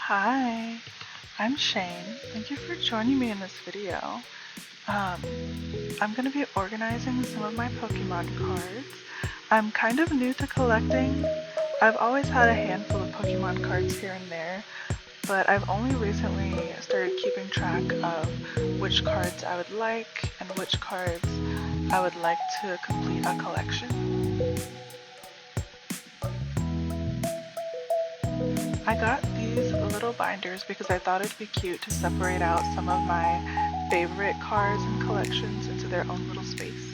Hi, I'm Shane. Thank you for joining me in this video. Um, I'm going to be organizing some of my Pokemon cards. I'm kind of new to collecting. I've always had a handful of Pokemon cards here and there, but I've only recently started keeping track of which cards I would like and which cards I would like to complete a collection. I got these little binders because I thought it'd be cute to separate out some of my favorite cards and collections into their own little space.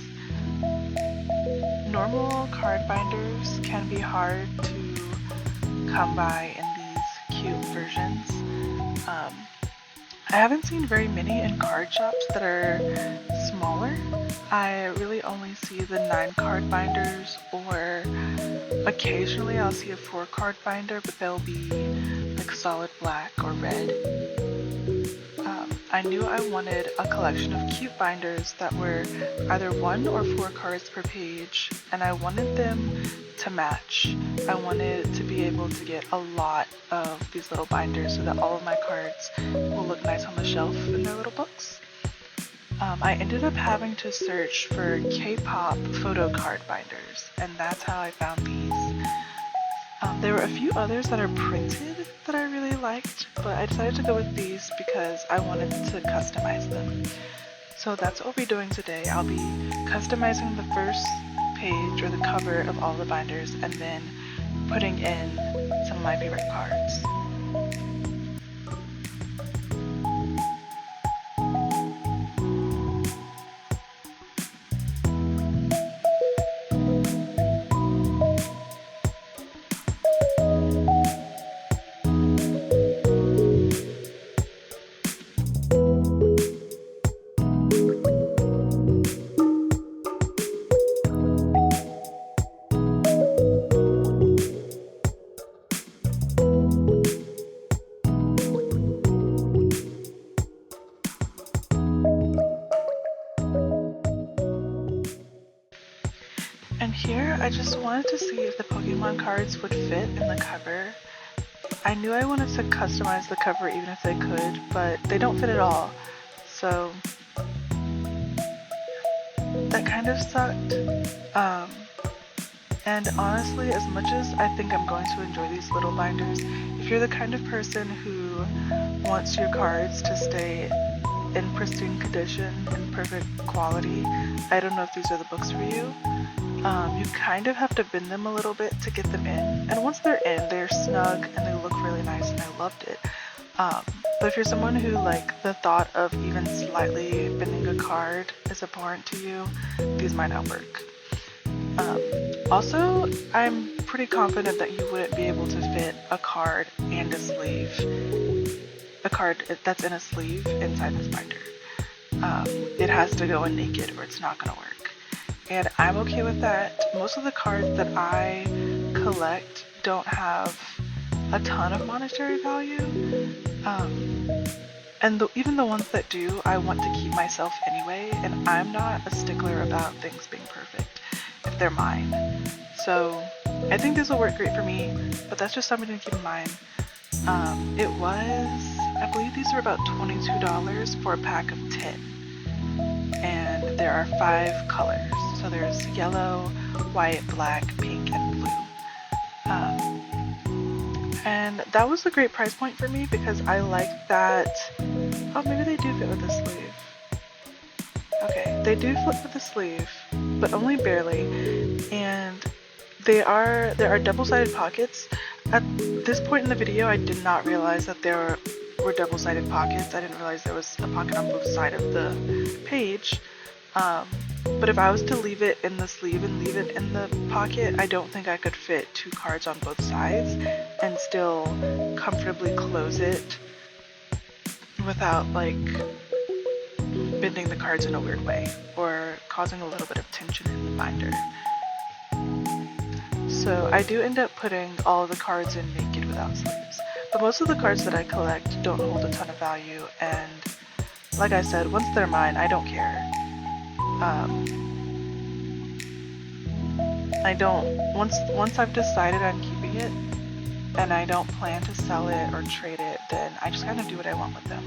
Normal card binders can be hard to come by in these cute versions. I haven't seen very many in card shops that are smaller. I really only see the 9-card binders, or occasionally I'll see a 4-card binder, but they'll be like solid black or red. I knew I wanted a collection of cute binders that were either 1 or 4 cards per page, and I wanted them to match. I wanted to be able to get a lot of these little binders so that all of my cards will look nice on the shelf in their little books. I ended up having to search for K-pop photo card binders, and that's how I found these. There were a few others that are printed that I really liked, but I decided to go with these because I wanted to customize them. So that's what we'll be doing today. I'll be customizing the first page or the cover of all the binders and then putting in some of my favorite cards. And here, I just wanted to see if the Pokemon cards would fit in the cover. I knew I wanted to customize the cover even if they could, but they don't fit at all. So that kind of sucked. And honestly, as much as I think I'm going to enjoy these little binders, if you're the kind of person who wants your cards to stay in pristine condition and perfect quality, I don't know if these are the books for you. You kind of have to bend them a little bit to get them in, and once they're in, they're snug and they look really nice, and I loved it. But if you're someone who, like, the thought of even slightly bending a card is abhorrent to you, these might not work. Also, I'm pretty confident that you wouldn't be able to fit a card and a sleeve, a card that's in a sleeve inside this binder. It has to go in naked or it's not going to work. And I'm okay with that. Most of the cards that I collect don't have a ton of monetary value. And even the ones that do, I want to keep myself anyway, and I'm not a stickler about things being perfect if they're mine. So I think this will work great for me, but that's just something to keep in mind. I believe these were about $22 for a pack of 10. And there are 5 colors. So there's yellow, white, black, pink, and blue. And that was a great price point for me because I like that. Oh, maybe they do fit with the sleeve. Okay, they do fit with the sleeve, but only barely. And there are double-sided pockets. At this point in the video, I did not realize that there were double-sided pockets. I didn't realize there was a pocket on both sides of the page. But if I was to leave it in the sleeve and leave it in the pocket, I don't think I could fit 2 cards on both sides and still comfortably close it without, like, bending the cards in a weird way or causing a little bit of tension in the binder. So I do end up putting all of the cards in naked without sleeves. But most of the cards that I collect don't hold a ton of value, and like I said, once they're mine, I don't care. Once I've decided I'm keeping it, and I don't plan to sell it or trade it, then I just kind of do what I want with them.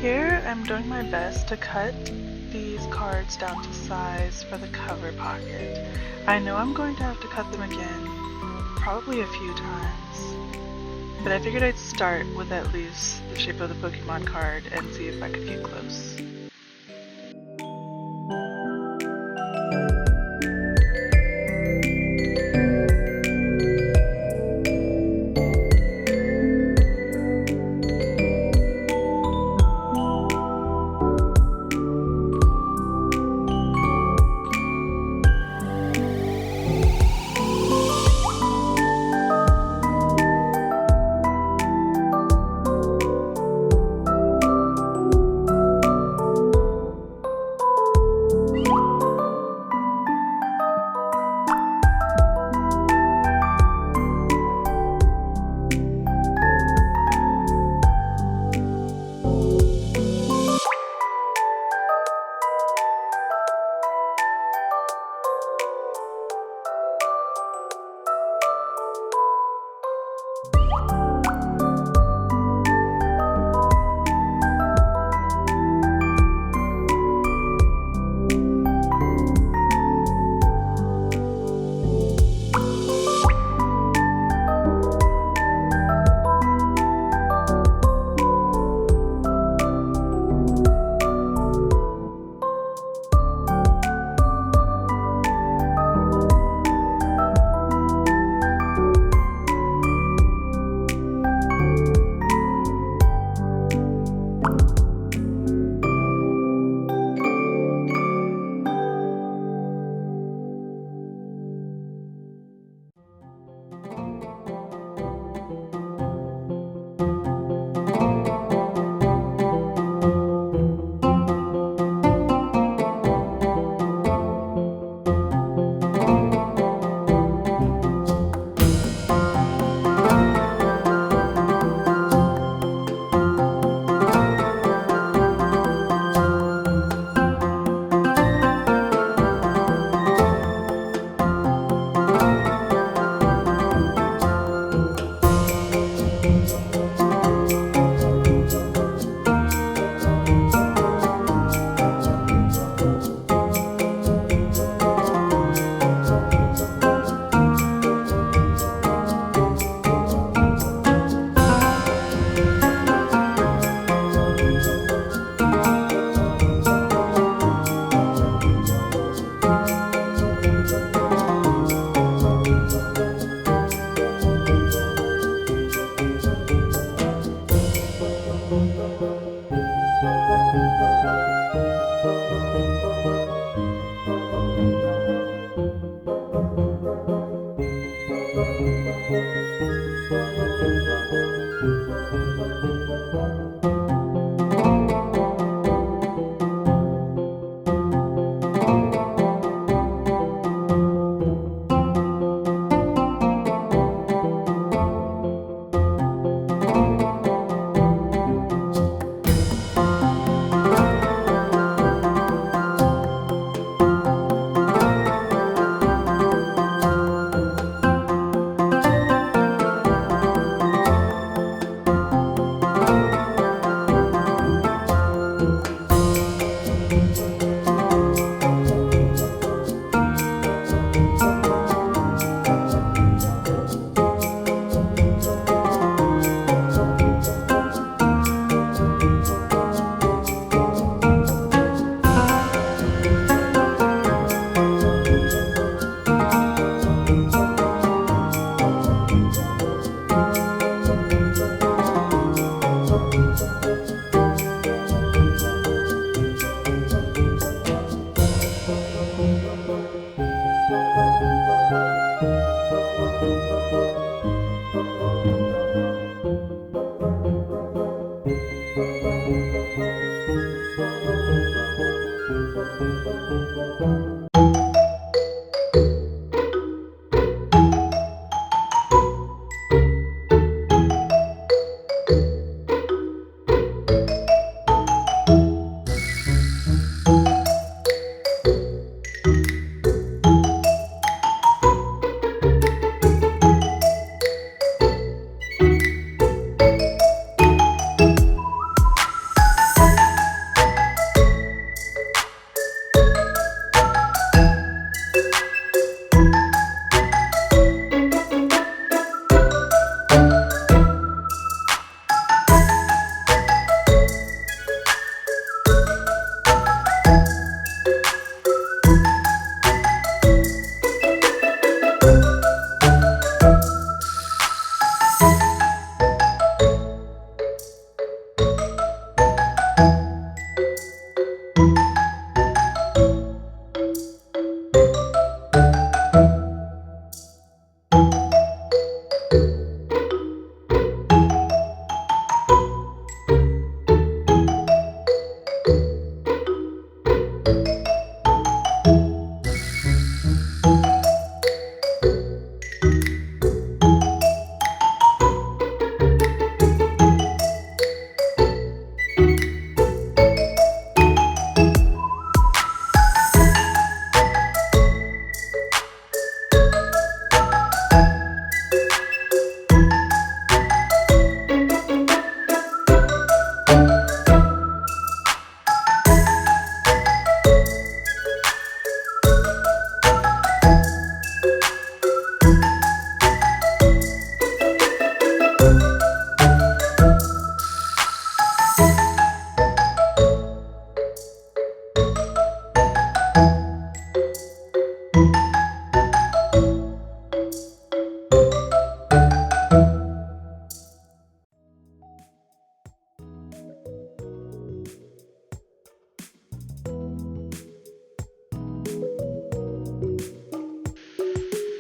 Here I'm doing my best to cut these cards down to size for the cover pocket. I know I'm going to have to cut them again, probably a few times, but I figured I'd start with at least the shape of the Pokemon card and see if I could get close.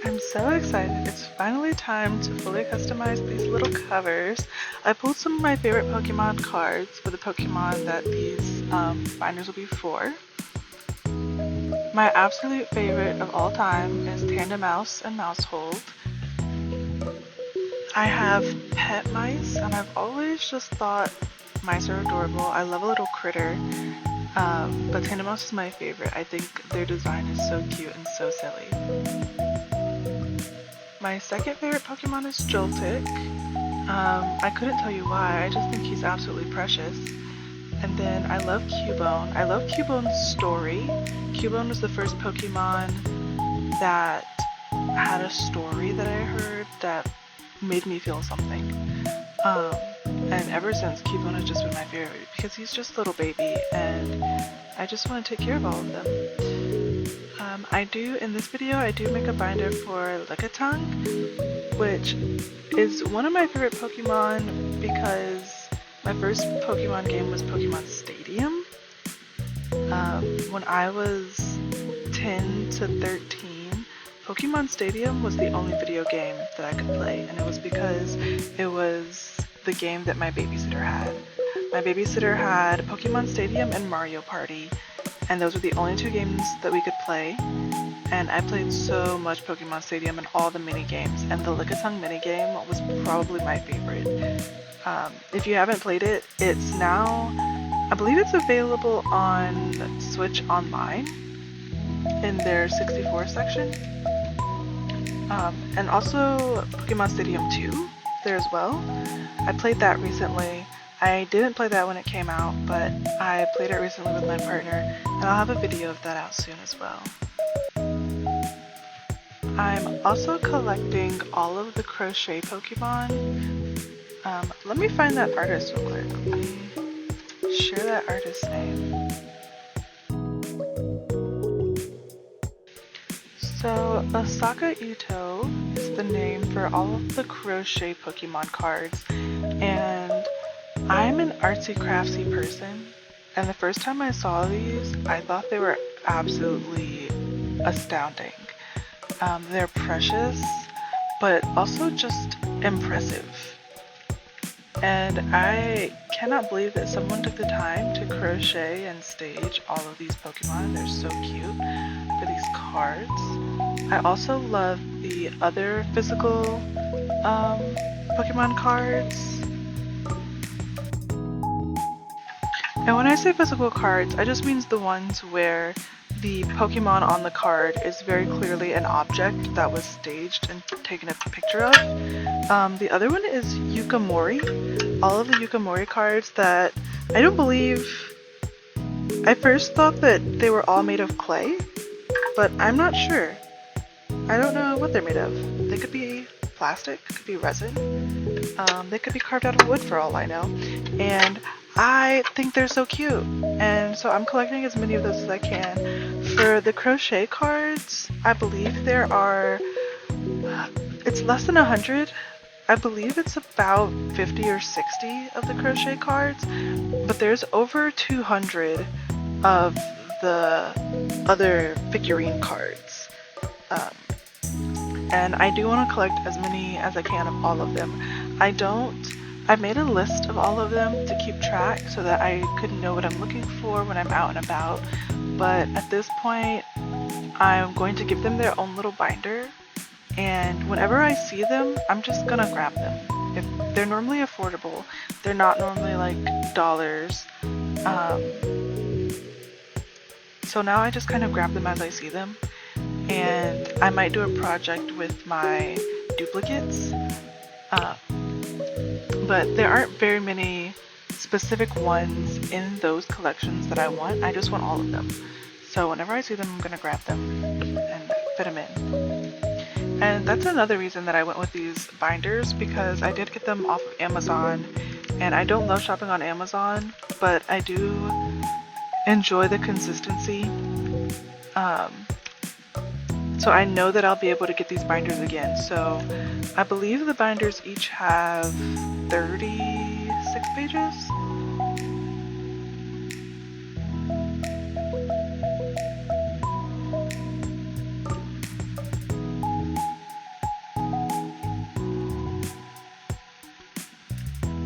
I'm so excited. It's finally time to fully customize these little covers. I pulled some of my favorite Pokemon cards for the Pokemon that these binders will be for. My absolute favorite of all time is Tandemaus and Mousehold. I have pet mice, and I've always just thought mice are adorable. I love a little critter, but Tandemaus is my favorite. I think their design is so cute and so silly. My second favorite Pokemon is Joltik. I couldn't tell you why, I just think he's absolutely precious. And then I love Cubone. I love Cubone's story. Cubone was the first Pokemon that had a story that I heard that made me feel something. And ever since, Cubone has just been my favorite because he's just a little baby and I just want to take care of all of them. In this video, I do make a binder for Lickitung, which is one of my favorite Pokemon because my first Pokemon game was Pokemon Stadium. When I was 10 to 13, Pokemon Stadium was the only video game that I could play, and it was because it was the game that my babysitter had. My babysitter had Pokemon Stadium and Mario Party, and those were the only two games that we could play. And I played so much Pokemon Stadium and all the mini games, and the Lickitung mini game was probably my favorite. If you haven't played it, it's now, I believe it's available on Switch Online in their 64 section. And also Pokemon Stadium 2 there as well. I played that recently. I didn't play that when it came out, but I played it recently with my partner, and I'll have a video of that out soon as well. I'm also collecting all of the crochet Pokemon. Let me find that artist real quick. Let me share that artist's name. So, Asaka Ito is the name for all of the crochet Pokemon cards, and I'm an artsy craftsy person, and the first time I saw these, I thought they were absolutely astounding. They're precious, but also just impressive. And I cannot believe that someone took the time to crochet and stage all of these Pokemon. They're so cute for these cards. I also love the other physical Pokemon cards. And when I say physical cards, I just means the ones where the Pokemon on the card is very clearly an object that was staged and taken a picture of. The other one is Yukamori. All of the Yukamori cards that I don't believe... I first thought that they were all made of clay, but I'm not sure. I don't know what they're made of. They could be plastic, could be resin. They could be carved out of wood for all I know. And I think they're so cute. And so I'm collecting as many of those as I can. For the crochet cards, I believe there are... it's less than 100. I believe it's about 50 or 60 of the crochet cards. But there's over 200 of the other figurine cards. And I do want to collect as many as I can of all of them. I made a list of all of them to keep track so that I could know what I'm looking for when I'm out and about. But at this point, I'm going to give them their own little binder. And whenever I see them, I'm just gonna grab them. If they're normally affordable, they're not normally like dollars. So now I just kind of grab them as I see them. And I might do a project with my duplicates. But there aren't very many specific ones in those collections that I want. I just want all of them. So whenever I see them, I'm gonna grab them and fit them in. And that's another reason that I went with these binders, because I did get them off of Amazon. And I don't love shopping on Amazon, but I do enjoy the consistency. So I know that I'll be able to get these binders again. So I believe the binders each have 36 pages.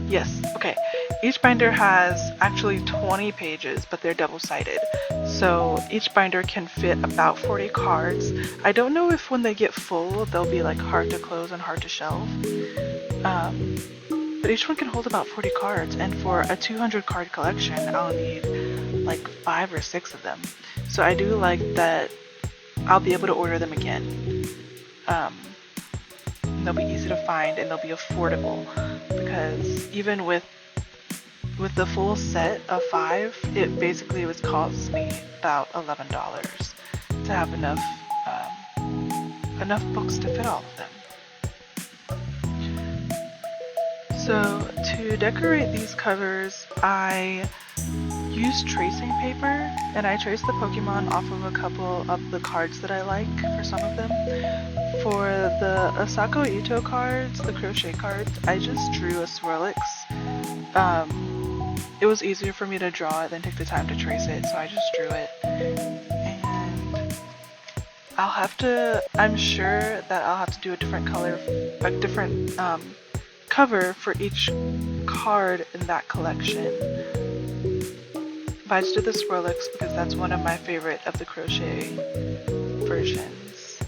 Yes, okay. Each binder has actually 20 pages, but they're double-sided. So each binder can fit about 40 cards. I don't know if when they get full, they'll be like hard to close and hard to shelve. But each one can hold about 40 cards, and for a 200 card collection, I'll need like 5 or 6 of them. So I do like that I'll be able to order them again. They'll be easy to find and they'll be affordable, because even with the full set of 5, it basically would cost me about $11 to have enough books to fit all of them. So to decorate these covers, I use tracing paper, and I traced the Pokemon off of a couple of the cards that I like for some of them. For the Asako Ito cards, the crochet cards, I just drew a Swirlix. It was easier for me to draw it than take the time to trace it, so I just drew it. And I'm sure that I'll have to do a different color, a different cover for each card in that collection. But I just did the Swirlix because that's one of my favorite of the crochet versions.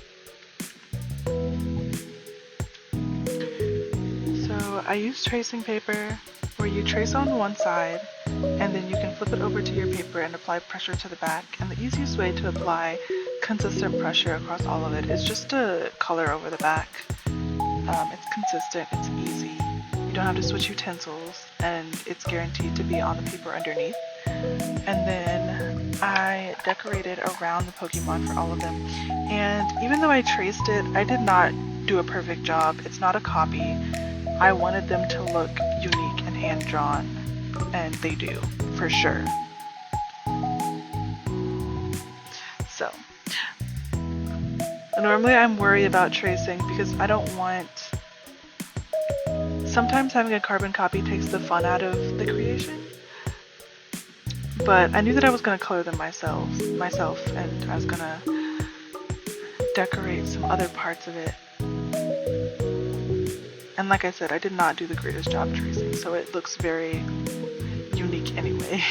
So I use tracing paper, where you trace on one side and then you can flip it over to your paper and apply pressure to the back. And the easiest way to apply consistent pressure across all of it is just to color over the back. It's consistent, it's easy, you don't have to switch utensils, and it's guaranteed to be on the paper underneath. And then I decorated around the Pokemon for all of them. And even though I traced it, I did not do a perfect job. It's not a copy. I wanted them to look unique and hand-drawn, and they do, for sure. So, normally I'm worried about tracing because I don't want... Sometimes having a carbon copy takes the fun out of the creation. But I knew that I was going to color them myself, and I was going to decorate some other parts of it. And like I said, I did not do the greatest job tracing, so it looks very unique anyway.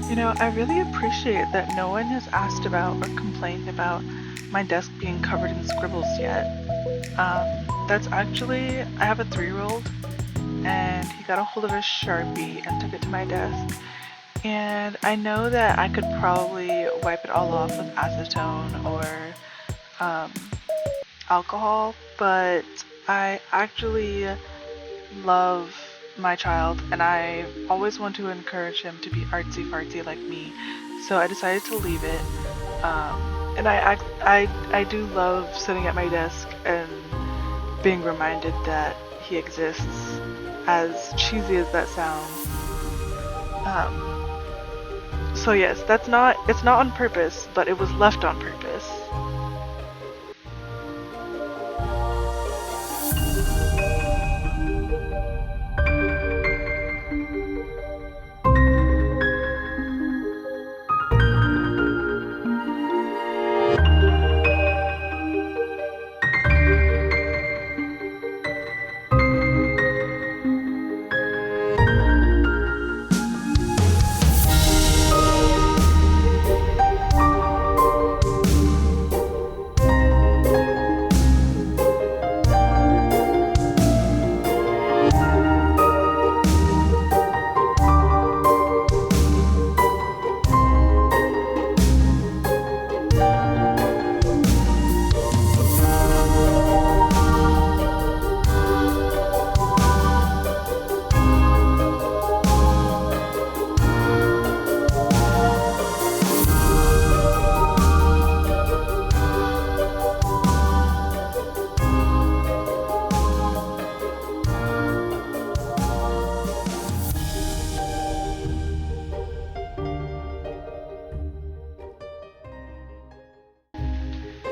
You know, I really appreciate that no one has asked about or complained about my desk being covered in scribbles yet. That's actually, I have a 3-year-old and he got a hold of a Sharpie and took it to my desk. And I know that I could probably wipe it all off with acetone or alcohol, but I actually love my child and I always want to encourage him to be artsy fartsy like me, so I decided to leave it. And I do love sitting at my desk and being reminded that he exists, as cheesy as that sounds. So yes, it's not on purpose, but it was left on purpose.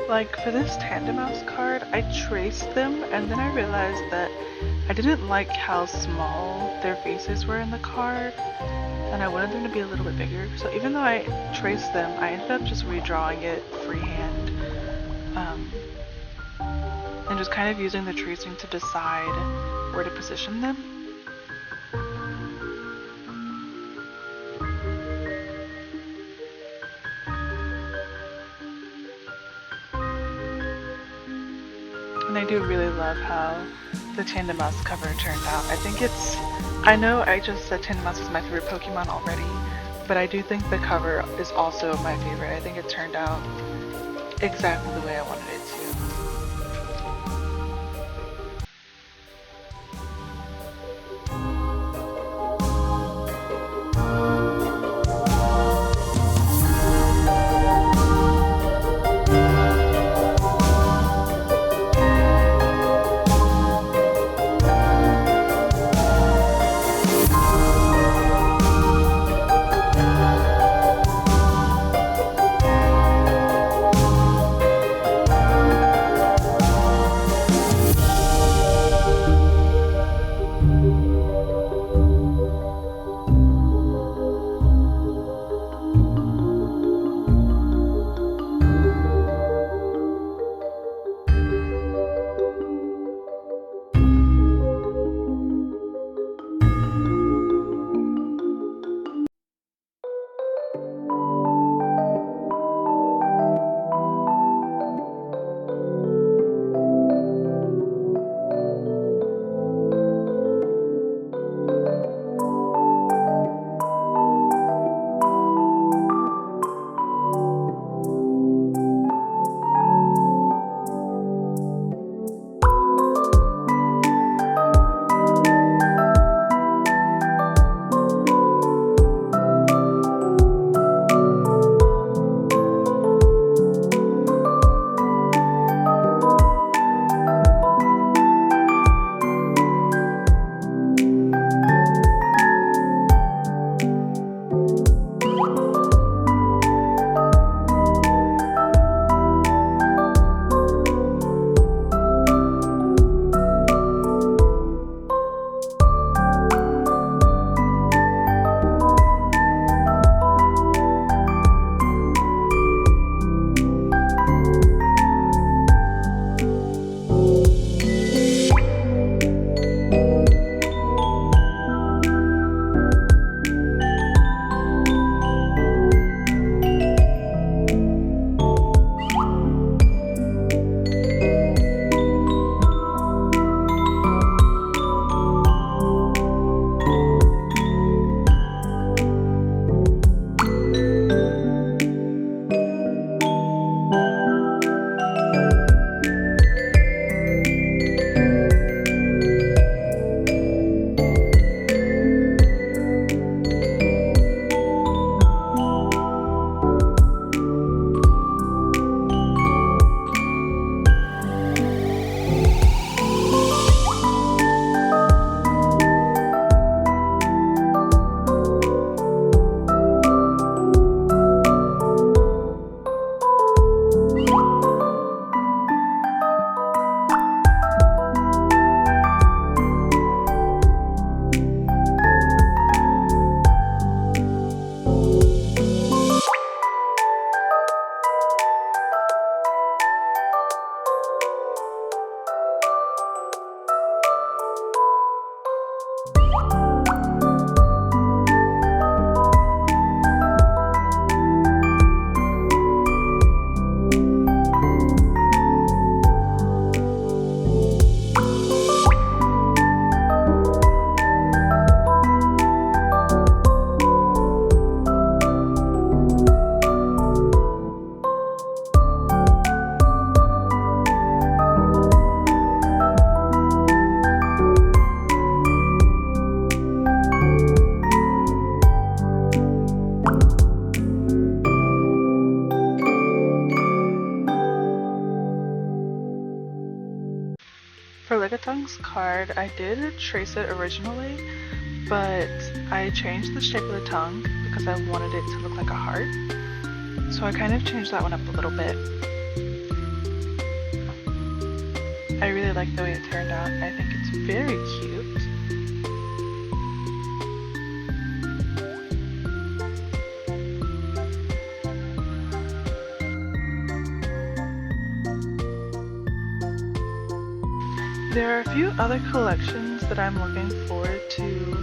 Like for this Tandem Mouse card, I traced them and then I realized that I didn't like how small their faces were in the card and I wanted them to be a little bit bigger. So even though I traced them, I ended up just redrawing it freehand and just kind of using the tracing to decide where to position them. And I do really love how the Tandem Mouse cover turned out. I know I just said Tandem Mouse is my favorite Pokemon already, but I do think the cover is also my favorite. I think it turned out exactly the way I wanted it to. card, I did trace it originally, but I changed the shape of the tongue because I wanted it to look like a heart. So I kind of changed that one up a little bit. I really like the way it turned out. I think it's very cute. There are a few other collections that I'm looking forward to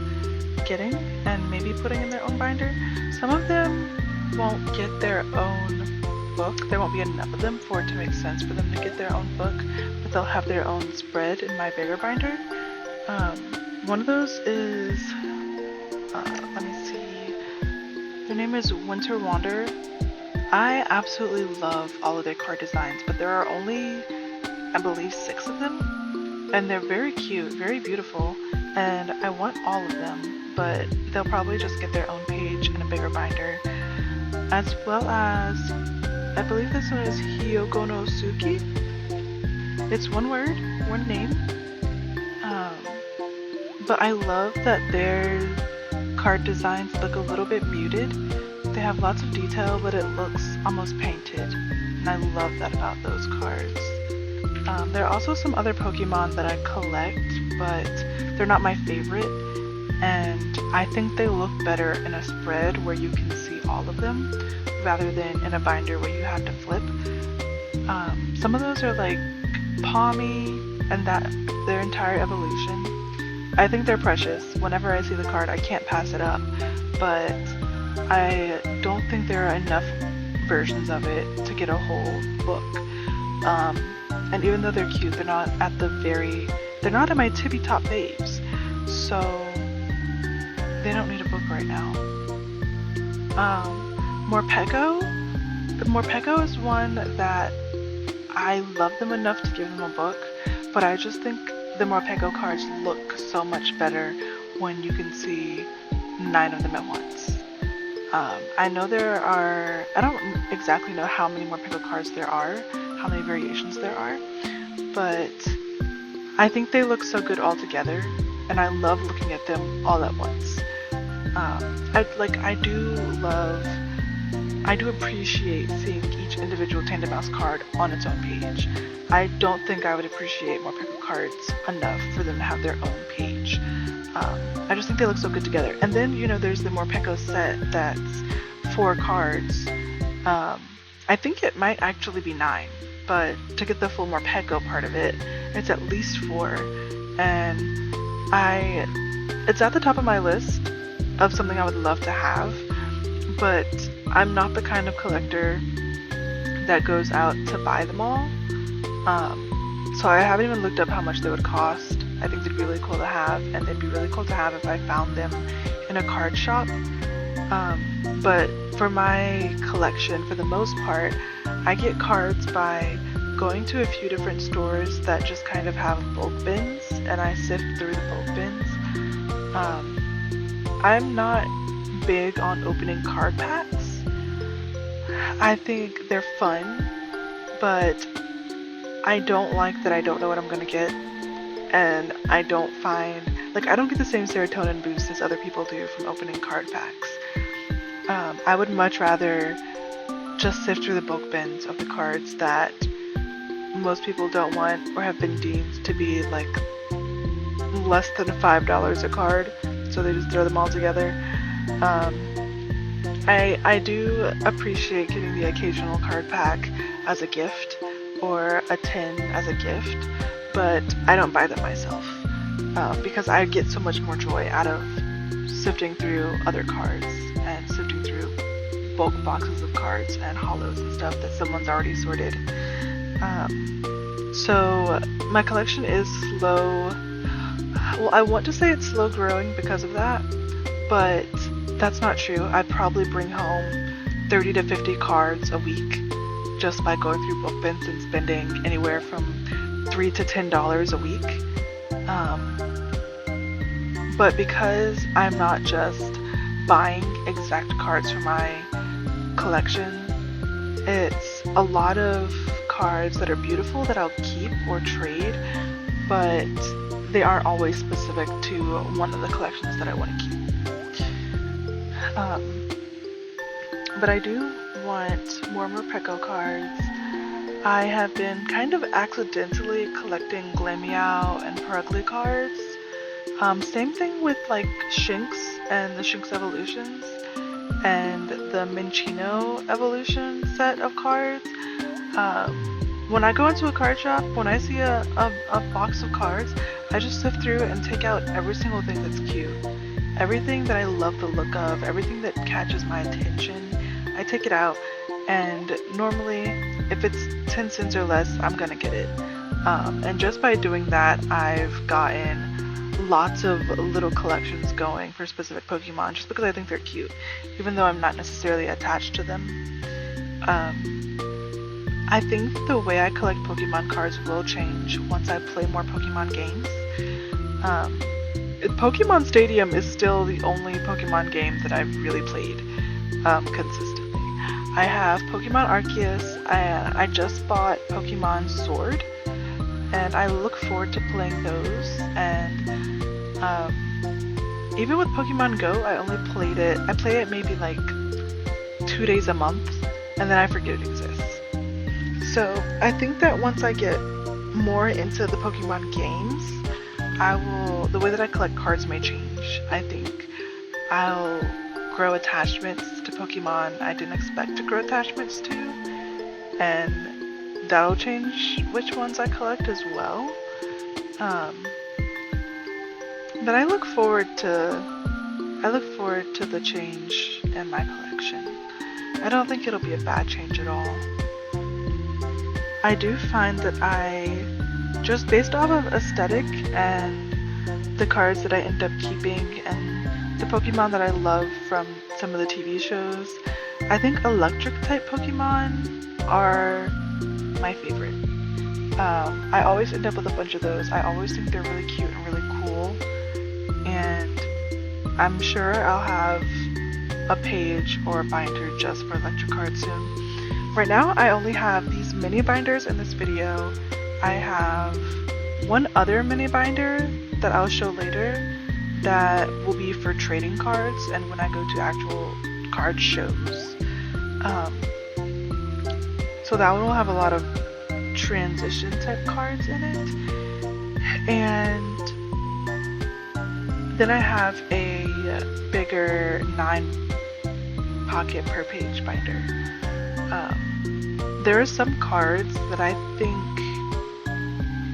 getting and maybe putting in their own binder. Some of them won't get their own book. There won't be enough of them for it to make sense for them to get their own book, but they'll have their own spread in my bigger binder. One of those is, let me see, their name is Winter Wander. I absolutely love all of their card designs, but there are only, I believe, 6 of them. And they're very cute, very beautiful, and I want all of them, but they'll probably just get their own page in a bigger binder. As well as, I believe this one is Hyoko no Suki. It's one word, one name. But I love that their card designs look a little bit muted. They have lots of detail, but it looks almost painted, and I love that about those cards. There are also some other Pokemon that I collect, but they're not my favorite, and I think they look better in a spread where you can see all of them, rather than in a binder where you have to flip. Some of those are like Palmy and that their entire evolution. I think they're precious. Whenever I see the card, I can't pass it up, but I don't think there are enough versions of it to get a whole book. And even though they're cute, they're not at my tippy top faves, so they don't need a book right now. Morpeko. The Morpeko is one that I love them enough to give them a book, but I just think the Morpeko cards look so much better when you can see 9 of them at once. I know I don't exactly know how many Morpeko cards there are, how many variations there are, but I think they look so good all together, and I love looking at them all at once. I do appreciate seeing each individual Tandem Mouse card on its own page. I don't think I would appreciate Morpeko cards enough for them to have their own page. I just think they look so good together. And then, there's the Morpeko set that's 4 cards. I think it might actually be 9, but to get the full Morpeko part of it, it's at least 4. And it's at the top of my list of something I would love to have, but I'm not the kind of collector that goes out to buy them all. So I haven't even looked up how much they would cost. I think they'd be really cool to have, and they'd be really cool to have if I found them in a card shop. But for my collection, for the most part, I get cards by going to a few different stores that just kind of have bulk bins, and I sift through the bulk bins. I'm not big on opening card packs. I think they're fun, but I don't like that I don't know what I'm gonna get, and I don't get the same serotonin boost as other people do from opening card packs. I would much rather just sift through the bulk bins of the cards that most people don't want or have been deemed to be like less than $5 a card, so they just throw them all together. I do appreciate getting the occasional card pack as a gift or a tin as a gift, but I don't buy them myself because I get so much more joy out of sifting through other cards and sifting through bulk boxes of cards and holos and stuff that someone's already sorted. So my collection is slow. Well, I want to say it's slow growing because of that, but that's not true. I probably bring home 30 to 50 cards a week just by going through book bins and spending anywhere from $3 to $10 a week. But because I'm not just buying exact cards for my collection, it's a lot of cards that are beautiful that I'll keep or trade, but they aren't always specific to one of the collections that I want to keep. But I do want more Morpeko cards. I have been kind of accidentally collecting Glameow and Purugly cards. Same thing with like Shinx and the Shinx Evolutions and the Minccino Evolution set of cards. When I go into a card shop, when I see a box of cards, I just sift through and take out every single thing that's cute. Everything that I love the look of, everything that catches my attention, I take it out, and normally, if it's 10 cents or less, I'm gonna get it. And just by doing that, I've gotten lots of little collections going for specific Pokemon just because I think they're cute, even though I'm not necessarily attached to them. I think the way I collect Pokemon cards will change once I play more Pokemon games. Pokemon Stadium is still the only Pokemon game that I've really played consistently. I have Pokemon Arceus, I just bought Pokemon Sword, and I look forward to playing those, and even with Pokemon Go, I play it maybe like 2 days a month, and then I forget it exists. So I think that once I get more into the Pokemon games, the way that I collect cards may change. I think I'll grow attachments to Pokemon I didn't expect to grow attachments to, and that'll change which ones I collect as well. But I look forward to the change in my collection. I don't think it'll be a bad change at all. I do find that just based off of aesthetic and the cards that I end up keeping and the Pokemon that I love from some of the TV shows, I think electric type Pokemon are my favorite. I always end up with a bunch of those. I always think they're really cute and really cool, and I'm sure I'll have a page or a binder just for electric cards soon. Right now I only have these mini binders in this video. I have one other mini binder that I'll show later that will be for trading cards and when I go to actual card shows. So that one will have a lot of transition type cards in it. And then I have a bigger 9 pocket per page binder. There are some cards that I think,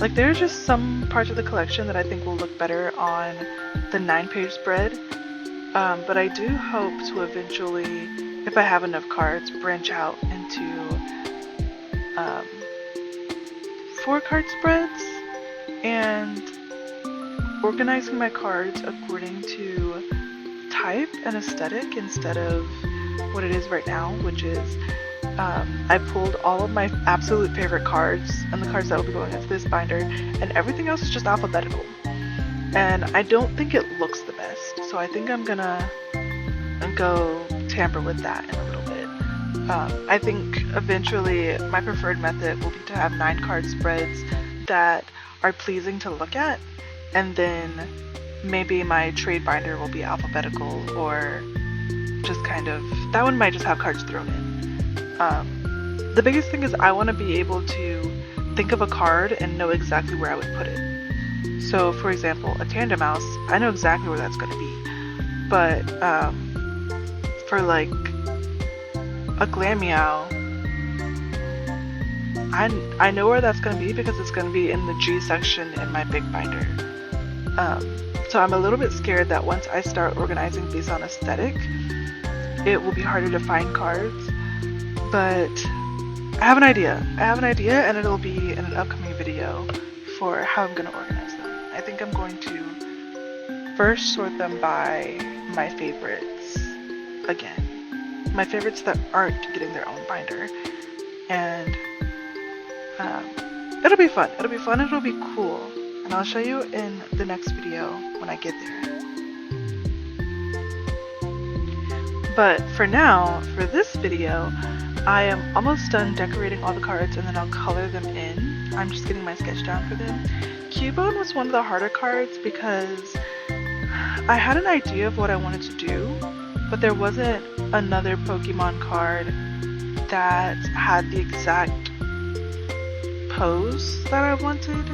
like there are just some parts of the collection that I think will look better on the 9-page spread, but I do hope to eventually, if I have enough cards, branch out into 4-card spreads and organizing my cards according to type and aesthetic instead of what it is right now, which is I pulled all of my absolute favorite cards and the cards that will be going into this binder, and everything else is just alphabetical. And I don't think it looks the best, so I think I'm gonna go tamper with that in a little bit. I think eventually my preferred method will be to have 9-card spreads that are pleasing to look at, and then maybe my trade binder will be alphabetical, or just kind of, that one might just have cards thrown in. The biggest thing is I want to be able to think of a card and know exactly where I would put it. So for example, a Tandem Mouse, I know exactly where that's going to be, but for like a Glameow, I know where that's going to be because it's going to be in the G section in my big binder. So I'm a little bit scared that once I start organizing based on aesthetic, it will be harder to find cards. But I have an idea, and it'll be in an upcoming video for how I'm going to organize them. I think I'm going to first sort them by my favorites again. My favorites that aren't getting their own binder. And it'll be fun, it'll be cool. And I'll show you in the next video when I get there. But for now, for this video, I am almost done decorating all the cards and then I'll color them in. I'm just getting my sketch down for them. Cubone was one of the harder cards because I had an idea of what I wanted to do, but there wasn't another Pokemon card that had the exact pose that I wanted.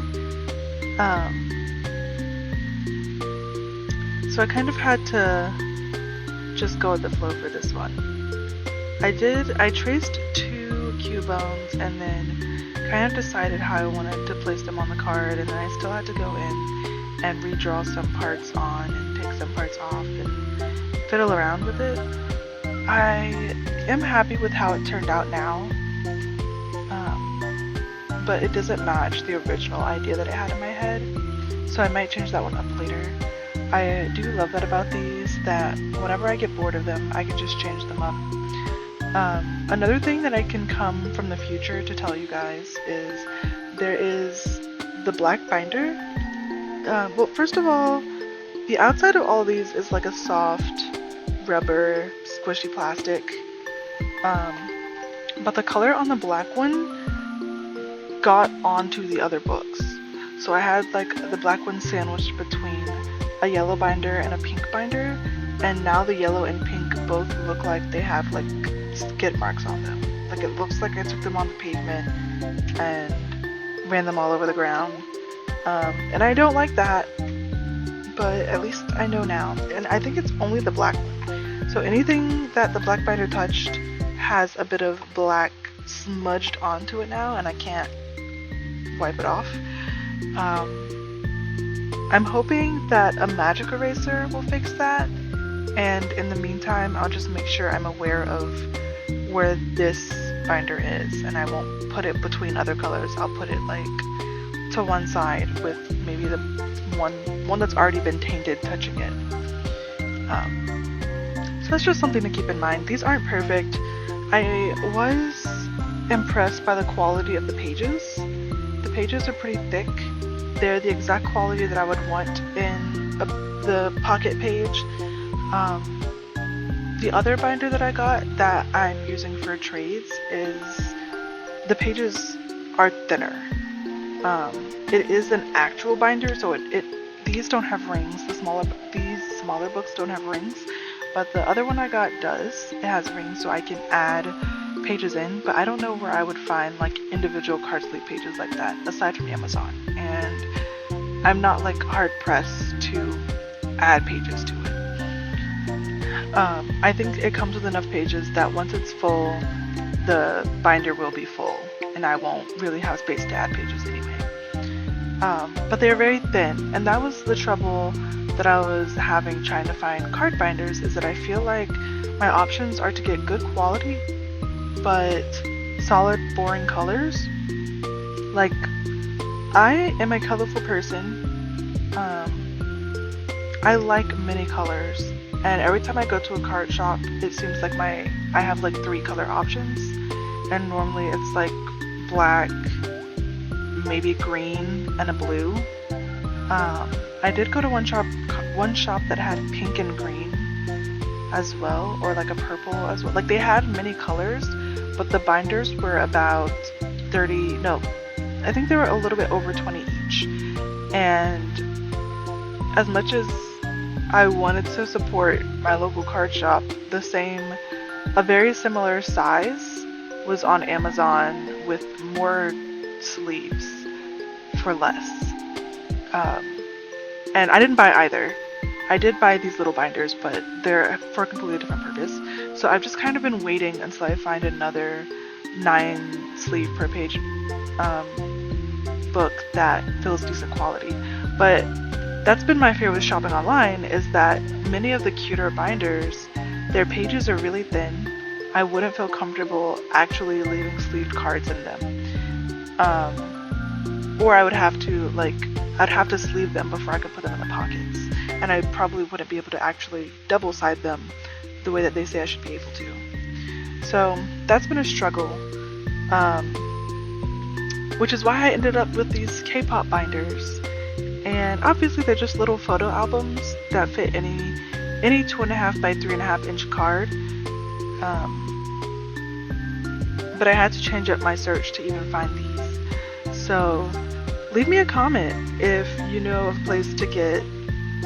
So I kind of had to just go with the flow for this one. I traced 2 Cubones and then kind of decided how I wanted to place them on the card, and then I still had to go in and redraw some parts on and take some parts off and fiddle around with it. I am happy with how it turned out now, but it doesn't match the original idea that I had in my head, so I might change that one up later. I do love that about these, that whenever I get bored of them, I can just change them up. Another thing that I can come from the future to tell you guys is there is the black binder. Well, first of all, the outside of all these is like a soft rubber squishy plastic, but the color on the black one got onto the other books, so I had like the black one sandwiched between a yellow binder and a pink binder, and now the yellow and pink both look like they have like skid marks on them. Like it looks like I took them on the pavement and ran them all over the ground, and I don't like that, but at least I know now. And I think it's only the black one, so anything that the black binder touched has a bit of black smudged onto it now, and I can't wipe it off. I'm hoping that a magic eraser will fix that, and in the meantime I'll just make sure I'm aware of where this binder is, and I won't put it between other colors. I'll put it like to one side with maybe the one that's already been tainted touching it. So that's just something to keep in mind. These aren't perfect. I was impressed by the quality of the pages. The pages are pretty thick. They're the exact quality that I would want in the pocket page. The other binder that I got that I'm using for trades is the pages are thinner. It is an actual binder, so these don't have rings. These smaller books don't have rings, but the other one I got does. It has rings, so I can add pages in, but I don't know where I would find like individual card sleeve pages like that aside from Amazon, and I'm not like hard pressed to add pages to it. I think it comes with enough pages that once it's full, the binder will be full, and I won't really have space to add pages anyway. But they're very thin, and that was the trouble that I was having trying to find card binders, is that I feel like my options are to get good quality but solid, boring colors. Like, I am a colorful person. I like many colors, and every time I go to a card shop, it seems like I have like 3 color options, and normally it's like black, maybe green, and a blue. I did go to one shop that had pink and green as well, or like a purple as well. Like, they had many colors, but the binders were about I think they were a little bit over 20 each. And as much as I wanted to support my local card shop, a very similar size was on Amazon with more sleeves for less. And I didn't buy either. I did buy these little binders, but they're for a completely different purpose. So I've just kind of been waiting until I find another 9 sleeve per page book that feels decent quality. But that's been my fear with shopping online, is that many of the cuter binders, their pages are really thin. I wouldn't feel comfortable actually leaving sleeved cards in them. Or I'd have to sleeve them before I could put them in the pockets. And I probably wouldn't be able to actually double side them the way that they say I should be able to. So that's been a struggle. Which is why I ended up with these K-pop binders. And obviously they're just little photo albums that fit any 2.5 by 3.5 inch card. But I had to change up my search to even find these. So Leave me a comment if you know of a place to get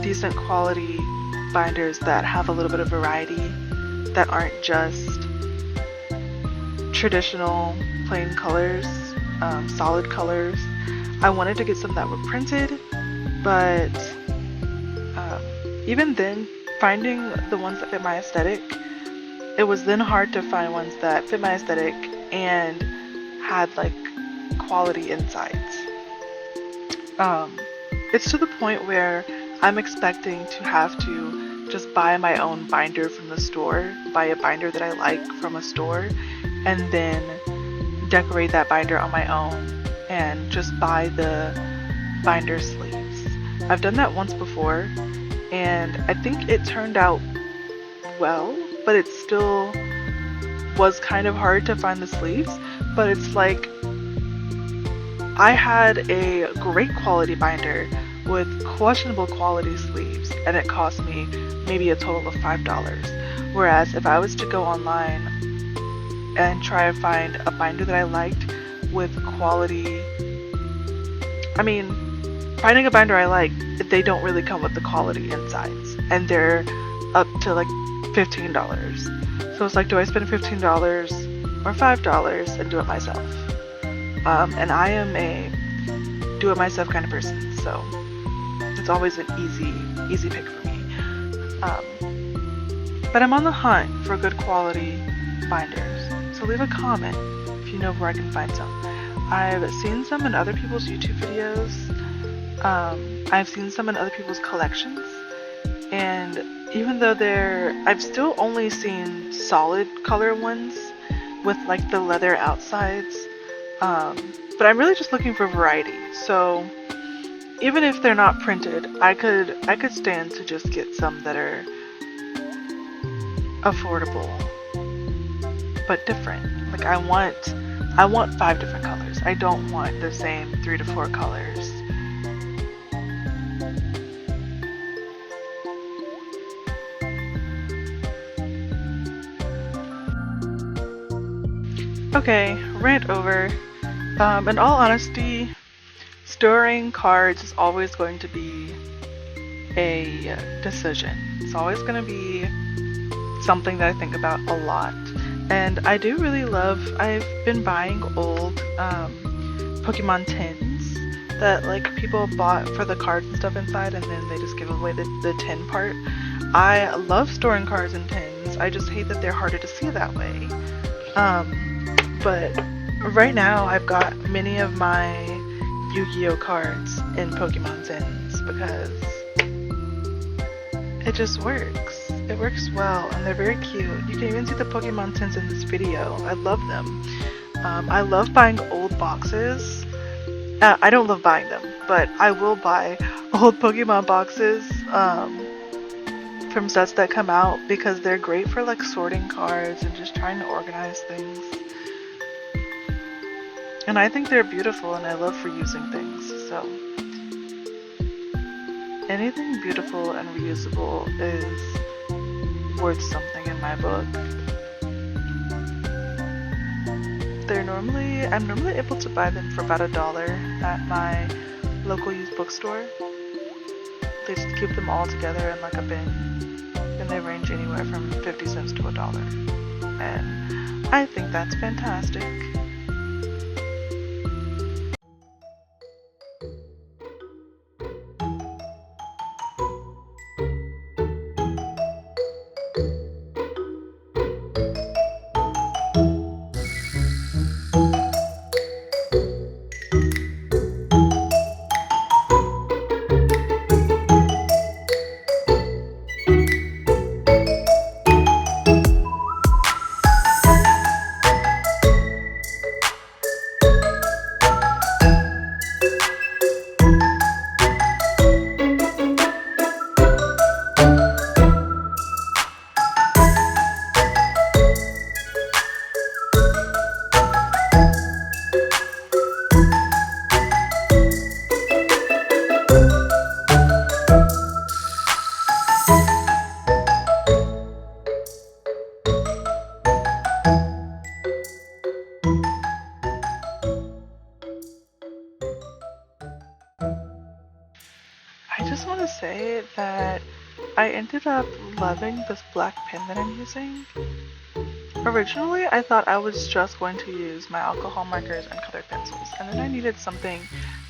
decent quality binders that have a little bit of variety, that aren't just traditional plain colors, solid colors. I wanted to get some that were printed, but even then, finding the ones that fit my aesthetic, it was then hard to find ones that fit my aesthetic and had like quality insides. It's to the point where I'm expecting to have to just buy my own binder from the store, buy a binder that I like from a store, and then decorate that binder on my own and just buy the binder sleeves. I've done that once before, and I think it turned out well, but it still was kind of hard to find the sleeves. But it's like I had a great quality binder with questionable quality sleeves, and it cost me maybe a total of $5. Whereas if I was to go online and try to find a binder that I liked with quality, I mean, finding a binder I like, they don't really come with the quality insides, and they're up to like $15. So it's like, do I spend $15 or $5 and do it myself? And I am a do-it-myself kind of person, so it's always an easy pick for me. But I'm on the hunt for good quality binders, so leave a comment if you know where I can find some. I've seen some in other people's YouTube videos. I've seen some in other people's collections, and even though I've still only seen solid color ones with like the leather outsides. But I'm really just looking for variety. So even if they're not printed, I could stand to just get some that are affordable but different. Like I want 5 different colors. I don't want the same 3 to 4 colors. Okay, rant over. In all honesty, storing cards is always going to be a decision. It's always going to be something that I think about a lot. And I do really I've been buying old Pokemon tins that like people bought for the cards and stuff inside, and then they just give away the tin part. I love storing cards in tins. I just hate that they're harder to see that way. But right now I've got many of my Yu-Gi-Oh cards in Pokemon tins because it just works. It works well, and they're very cute. You can even see the Pokemon tins in this video. I love them. I love buying old boxes. I don't love buying them, but I will buy old Pokemon boxes from sets that come out because they're great for like sorting cards and just trying to organize things. And I think they're beautiful, and I love reusing things, so anything beautiful and reusable is worth something in my book. I'm normally able to buy them for about $1 at my local used bookstore. They just keep them all together in like a bin, and they range anywhere from 50 cents to $1. And I think that's fantastic. that I ended up loving this black pen that I'm using. Originally, I thought I was just going to use my alcohol markers and colored pencils, and then I needed something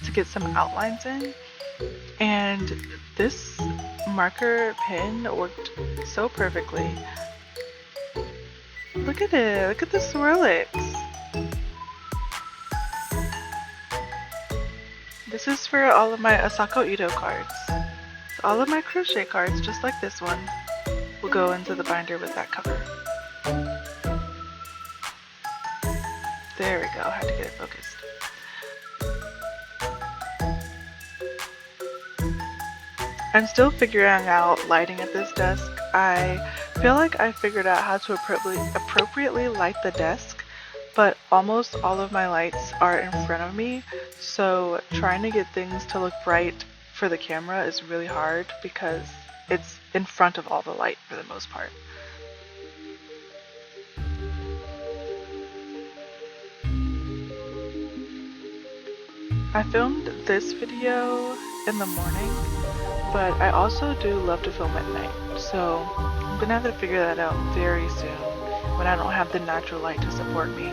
to get some outlines in, and this marker pen worked so perfectly. Look at it, look at the swirlix. This is for all of my Asako Ito cards. So all of my crochet cards, just like this one, will go into the binder with that cover. There we go, I had to get it focused. I'm still figuring out lighting at this desk. I feel like I figured out how to appropriately light the desk, but almost all of my lights are in front of me, so trying to get things to look bright for the camera is really hard because it's in front of all the light for the most part. I filmed this video in the morning, but I also do love to film at night, so I'm gonna have to figure that out very soon when I don't have the natural light to support me.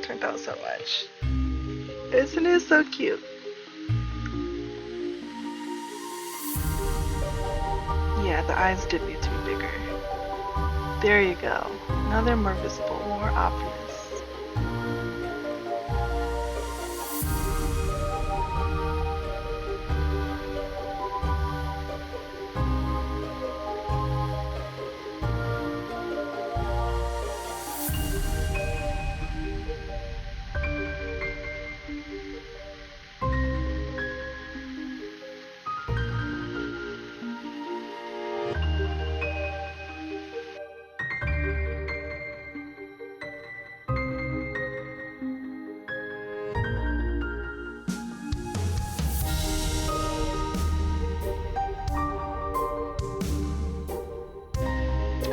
it turned out so much. Isn't it so cute? Yeah, the eyes did need to be bigger. There you go. Now they're more visible, more obvious.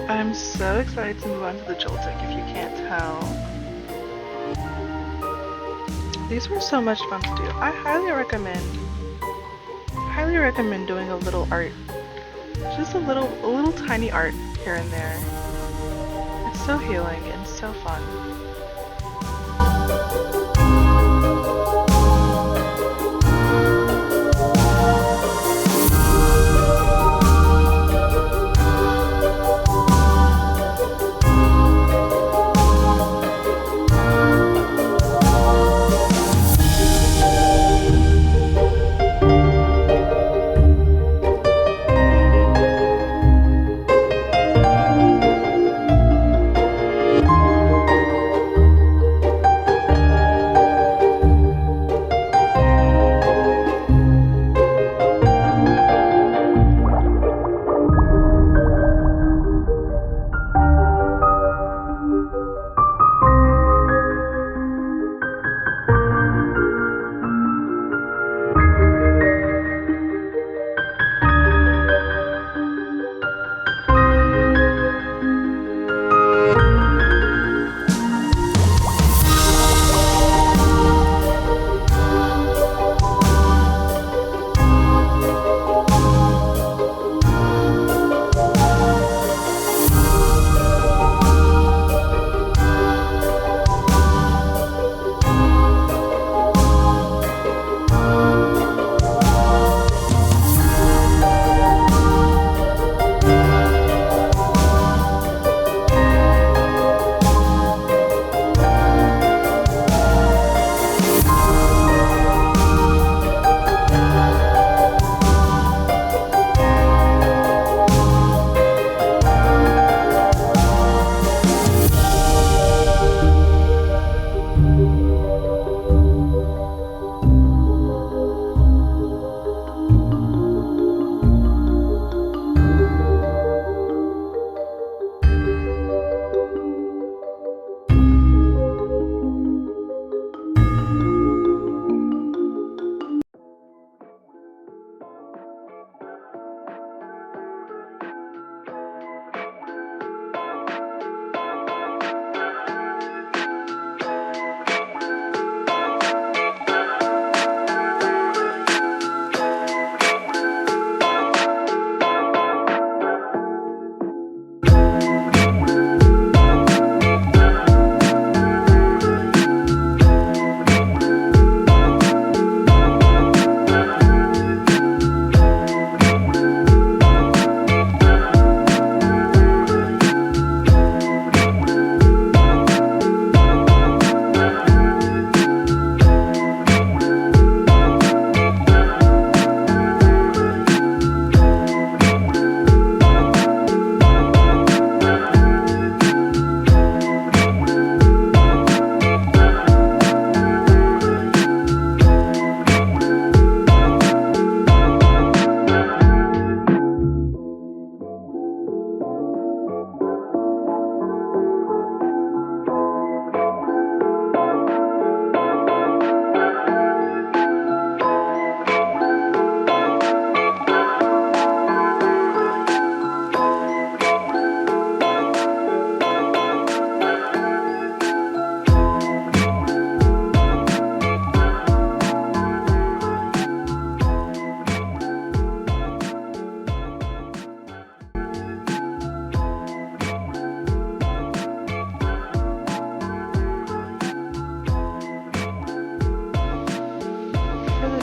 I'm so excited to move on to the Joltik if you can't tell. These were so much fun to do. I highly recommend doing a little art. Just a little tiny art here and there. It's so healing and so fun.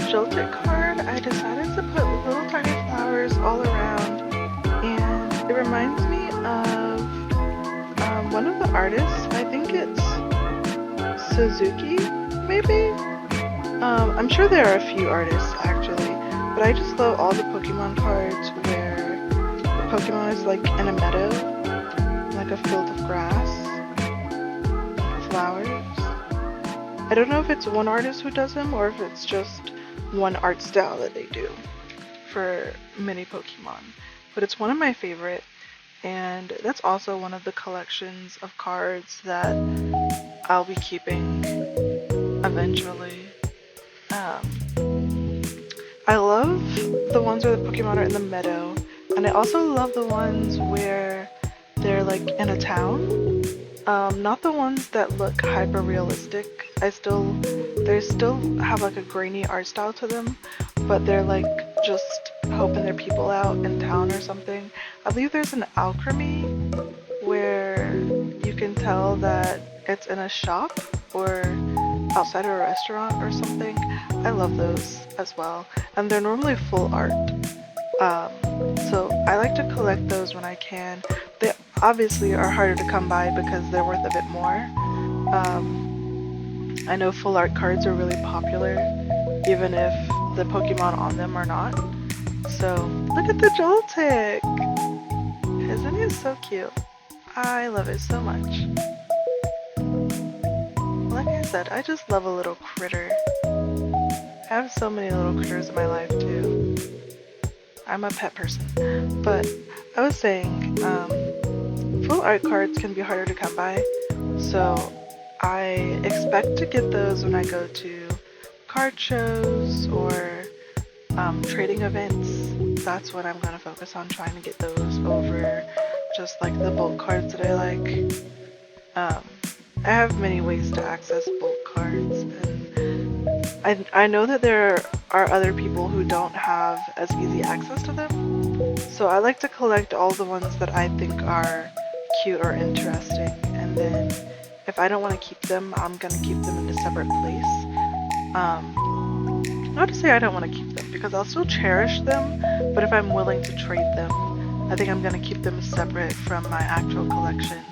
Jolted card, I decided to put little tiny flowers all around, and it reminds me of one of the artists. I think it's Suzuki, maybe? I'm sure there are a few artists actually, but I just love all the Pokemon cards where the Pokemon is like in a meadow, like a field of grass, flowers. I don't know if it's one artist who does them or if it's just one art style that they do for many Pokemon, but it's one of my favorite, and that's also one of the collections of cards that I'll be keeping eventually. I love the ones where the Pokemon are in the meadow, and I also love the ones where they're like in a town. Not the ones that look hyper realistic. They still have like a grainy art style to them, but they're like just hoping their people out in town or something. I believe there's an alchemy where you can tell that it's in a shop or outside of a restaurant or something. I love those as well, and they're normally full art. So I like to collect those when I can. They obviously are harder to come by because they're worth a bit more. I know full art cards are really popular, even if the Pokemon on them are not. So look at the Joltik! Isn't it so cute? I love it so much. Like I said, I just love a little critter. I have so many little critters in my life too. I'm a pet person. But I was saying, full art cards can be harder to come by, so I expect to get those when I go to card shows or trading events. That's what I'm going to focus on, trying to get those over just like the bulk cards that I like. I have many ways to access bulk cards, and I know that there are other people who don't have as easy access to them. So I like to collect all the ones that I think are cute or interesting, and then if I don't want to keep them, I'm gonna keep them in a separate place. Not to say I don't want to keep them, because I'll still cherish them, but if I'm willing to trade them, I think I'm gonna keep them separate from my actual collection.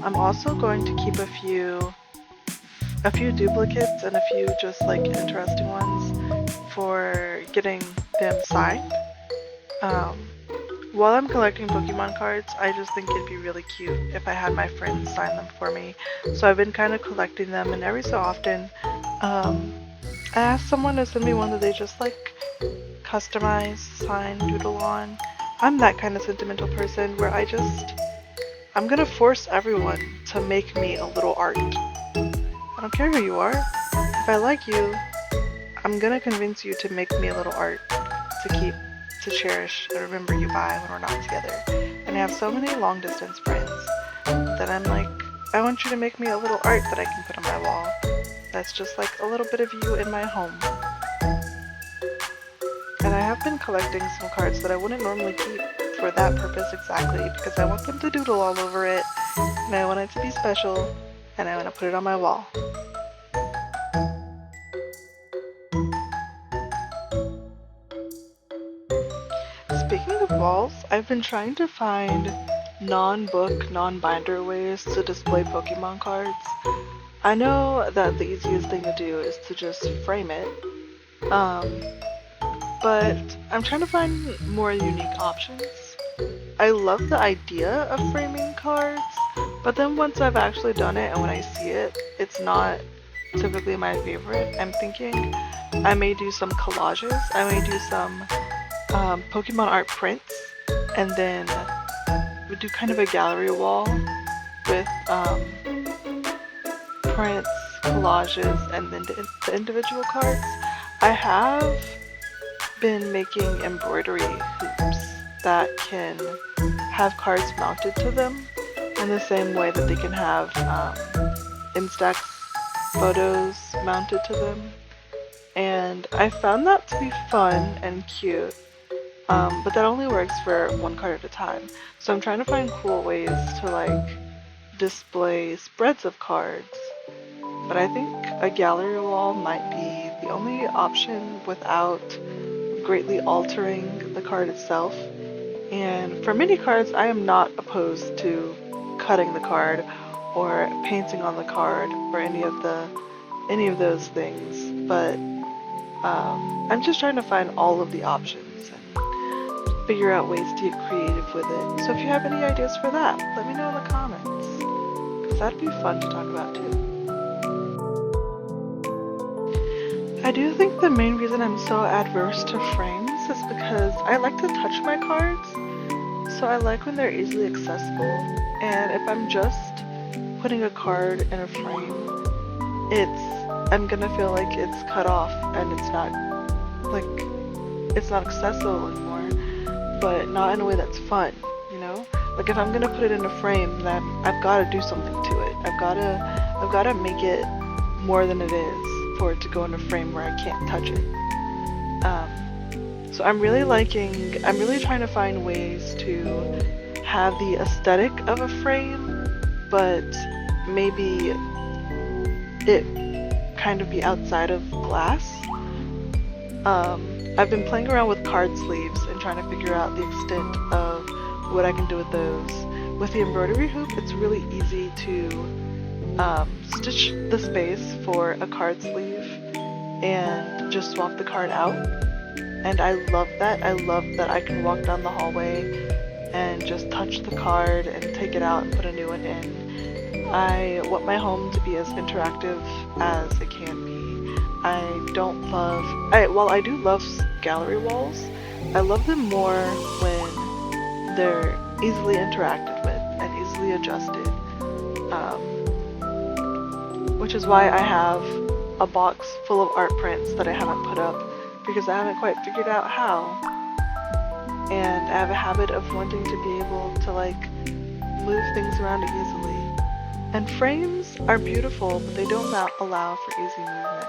I'm also going to keep a few duplicates and a few just like interesting ones for getting them signed. While I'm collecting Pokemon cards, I just think it'd be really cute if I had my friends sign them for me. So I've been kind of collecting them, and every so often, I asked someone to send me one that they just like customize, sign, doodle on. I'm that kind of sentimental person where I'm gonna force everyone to make me a little art. I don't care who you are. If I like you, I'm gonna convince you to make me a little art to keep, to cherish, and remember you by when we're not together. And I have so many long distance friends that I'm like, I want you to make me a little art that I can put on my wall. That's just like a little bit of you in my home. And I have been collecting some cards that I wouldn't normally keep for that purpose exactly, because I want them to doodle all over it, and I want it to be special, and I want to put it on my wall. Speaking of walls, I've been trying to find non-book, non-binder ways to display Pokemon cards. I know that the easiest thing to do is to just frame it, but I'm trying to find more unique options. I love the idea of framing cards, but then once I've actually done it and when I see it, it's not typically my favorite. I'm thinking I may do some collages, I may do some Pokemon art prints, and then we do kind of a gallery wall with prints, collages, and then the individual cards. I have been making embroidery hoops that can have cards mounted to them in the same way that they can have Instax photos mounted to them. And I found that to be fun and cute, but that only works for one card at a time. So I'm trying to find cool ways to like display spreads of cards, but I think a gallery wall might be the only option without greatly altering the card itself. And for mini cards, I am not opposed to cutting the card or painting on the card or any of those things. But I'm just trying to find all of the options and figure out ways to get creative with it. So if you have any ideas for that, let me know in the comments, because that'd be fun to talk about too. I do think the main reason I'm so adverse to frames is because I like to touch my cards, so I like when they're easily accessible, and if I'm just putting a card in a frame, I'm gonna feel like it's cut off and it's not accessible anymore, but not in a way that's fun, you know? Like if I'm gonna put it in a frame, then I've gotta do something to it. I've gotta make it more than it is for it to go in a frame where I can't touch it. So I'm really trying to find ways to have the aesthetic of a frame, but maybe it kind of be outside of glass. I've been playing around with card sleeves and trying to figure out the extent of what I can do with those. With the embroidery hoop, it's really easy to stitch the space for a card sleeve and just swap the card out. And I love that. I love that I can walk down the hallway and just touch the card and take it out and put a new one in. I want my home to be as interactive as it can be. While I do love gallery walls, I love them more when they're easily interacted with and easily adjusted. Which is why I have a box full of art prints that I haven't put up, because I haven't quite figured out how. And I have a habit of wanting to be able to move things around easily. And frames are beautiful, but they don't allow for easy movement.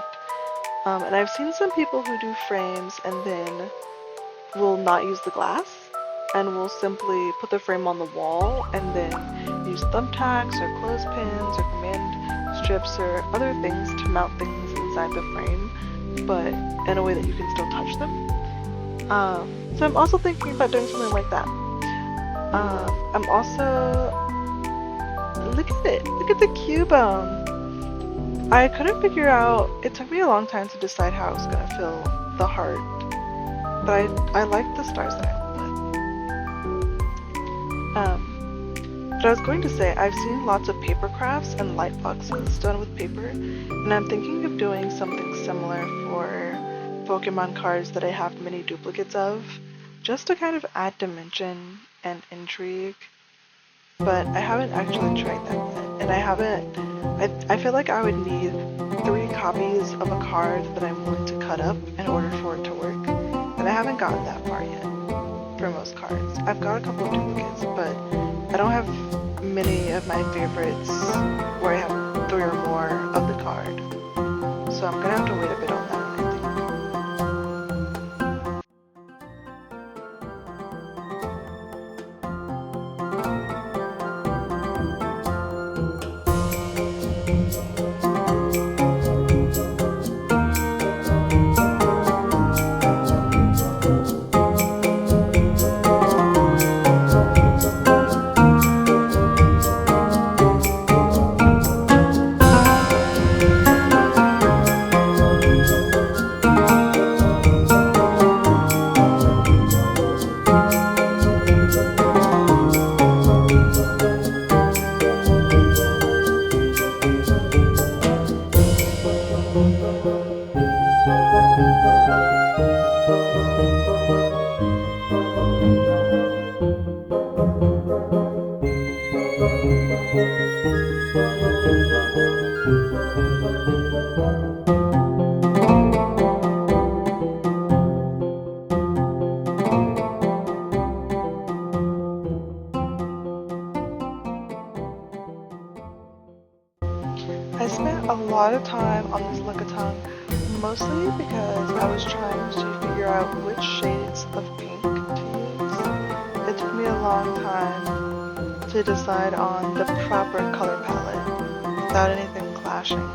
And I've seen some people who do frames and then will not use the glass and will simply put the frame on the wall and then use thumbtacks or clothespins or command strips or other things to mount things inside the frame, but in a way that you can still touch them. So I'm also thinking about doing something like that. I'm also... Look at it! Look at the Cubone! I couldn't figure out... It took me a long time to decide how I was going to fill the heart, but I like the stars that I put. But I was going to say, I've seen lots of paper crafts and light boxes done with paper, and I'm thinking of doing something similar for Pokemon cards that I have many duplicates of, just to kind of add dimension and intrigue. But I haven't actually tried that yet, and I feel like I would need 3 copies of a card that I'm willing to cut up in order for it to work, and I haven't gotten that far yet for most cards. I've got a couple of duplicates, but I don't have many of my favorites where I have 3 or more of the card, so I'm gonna have to wait a bit on that one, I think. I spent a lot of time on this Lickitung, mostly because I was trying to figure out which shades of pink to use. It took me a long time to decide on the proper color palette without anything clashing.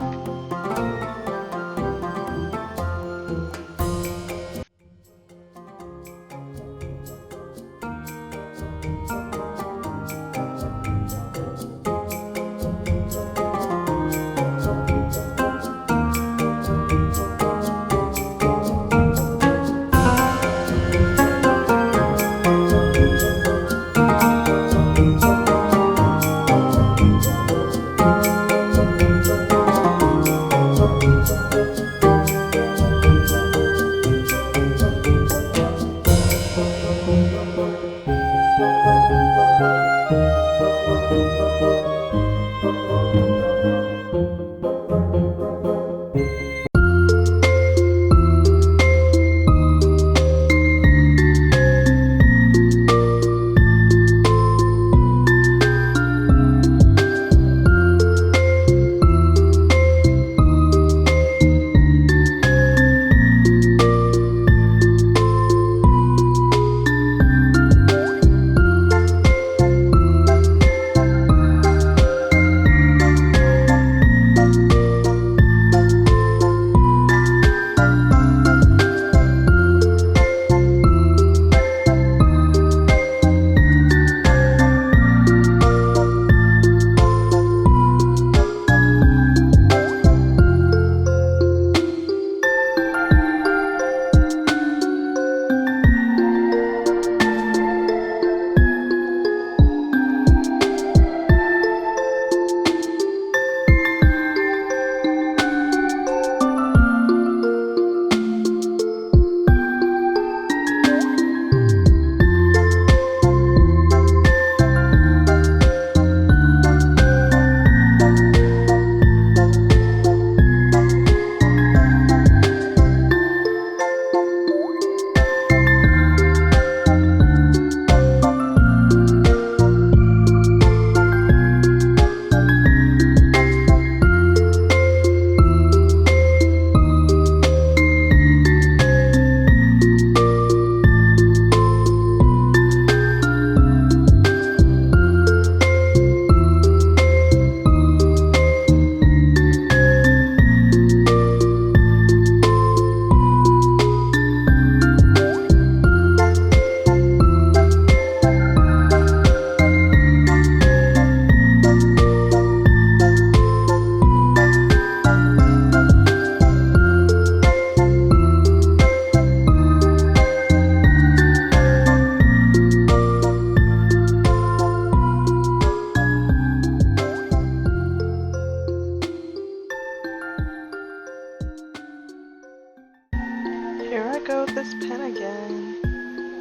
this pin again.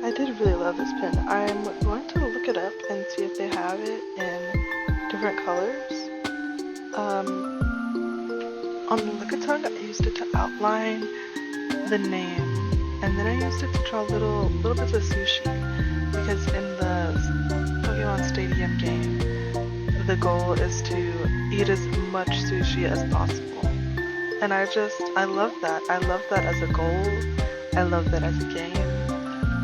I did really love this pin. I'm going to look it up and see if they have it in different colors. On the Lickitung, I used it to outline the name, and then I used it to draw little bits of sushi, because in the Pokemon Stadium game, the goal is to eat as much sushi as possible. And I love that. I love that as a goal. I love that as a game.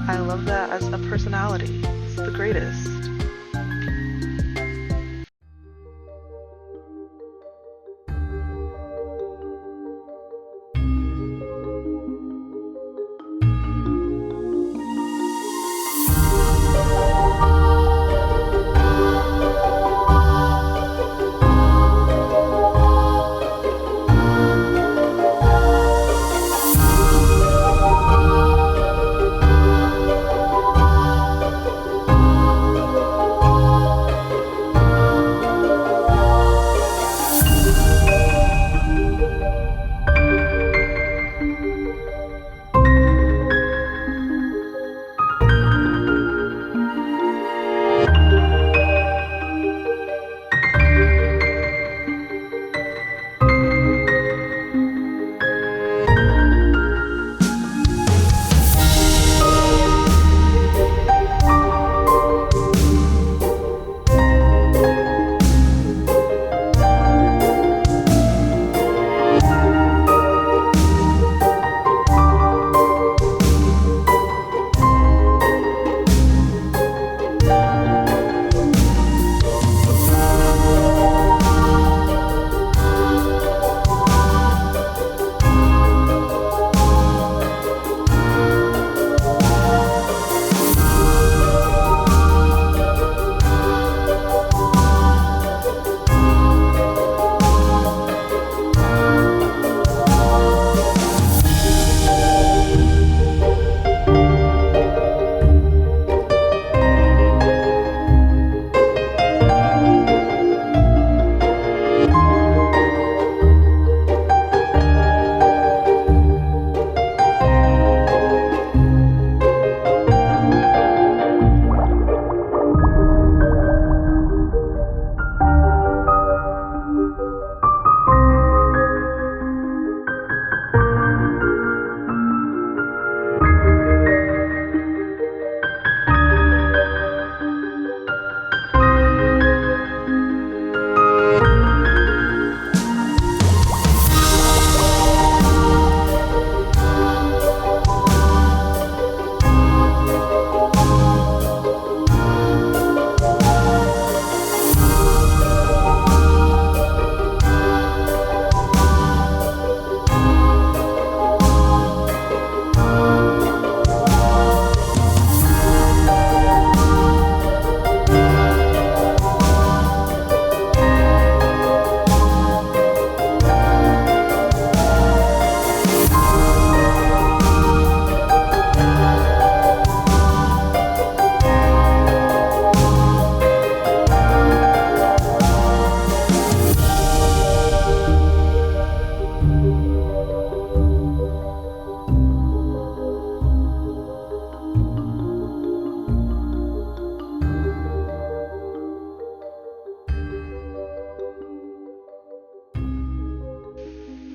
I love that as a personality. It's the greatest.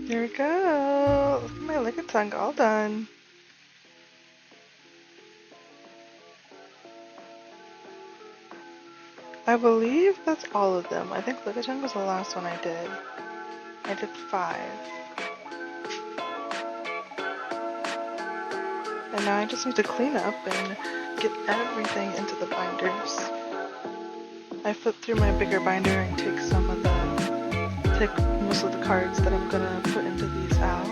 There we go. Look at my Lickitung all done. I believe that's all of them. I think Lickitung was the last one I did. I did 5. And now I just need to clean up and get everything into the binders. I flipped through my bigger binder and take most of the cards that I'm gonna put into these out.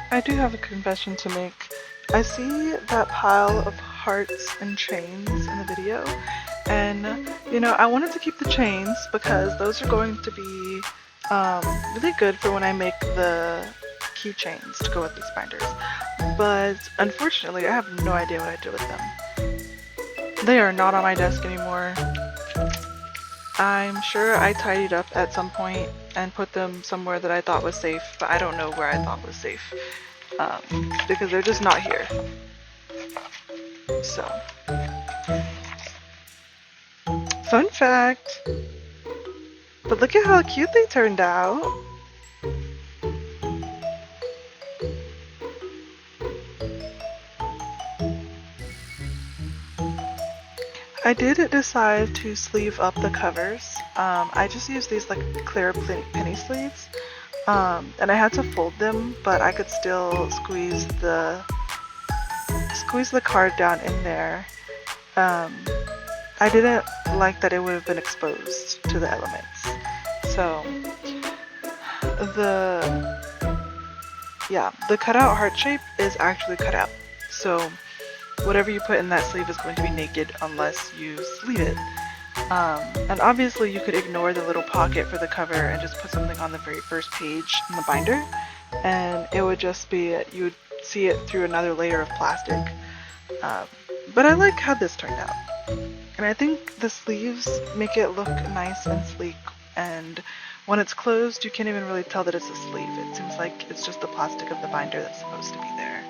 I do have a confession to make. I see that pile of hearts and chains in the video, and I wanted to keep the chains because those are going to be really good for when I make the keychains to go with these binders. But unfortunately, I have no idea what I did with them. They are not on my desk anymore. I'm sure I tidied up at some point and put them somewhere that I thought was safe, but I don't know where I thought was safe because they're just not here. So, fun fact. But look at how cute they turned out. I did decide to sleeve up the covers. I just used these like clear penny sleeves. And I had to fold them, but I could still squeeze the card down in there. I didn't like that it would have been exposed to the elements. So the cutout heart shape is actually cut out. So whatever you put in that sleeve is going to be naked unless you sleeve it. And obviously you could ignore the little pocket for the cover and just put something on the very first page in the binder, and it would just be, you would see it through another layer of plastic. But I like how this turned out. And I think the sleeves make it look nice and sleek, and when it's closed you can't even really tell that it's a sleeve. It seems like it's just the plastic of the binder that's supposed to be there.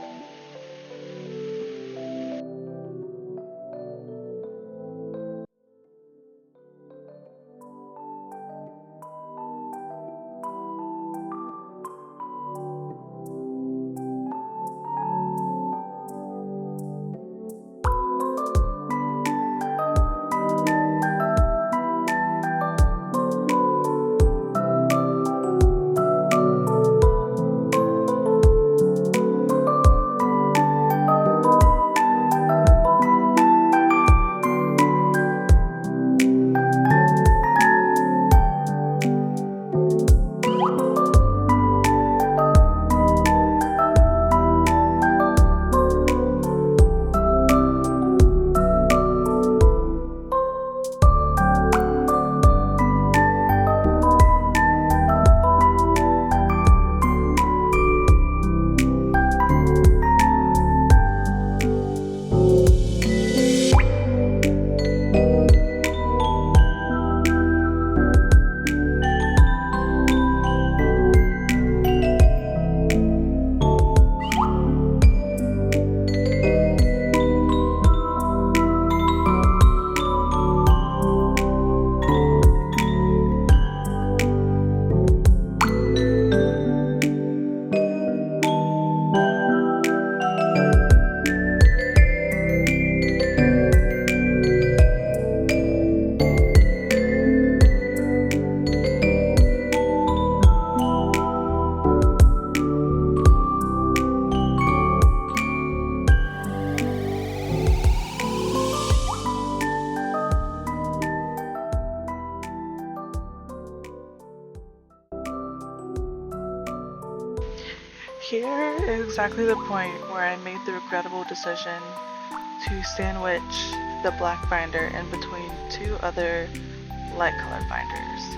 Here is exactly the point where I made the regrettable decision to sandwich the black binder in between two other light colored binders.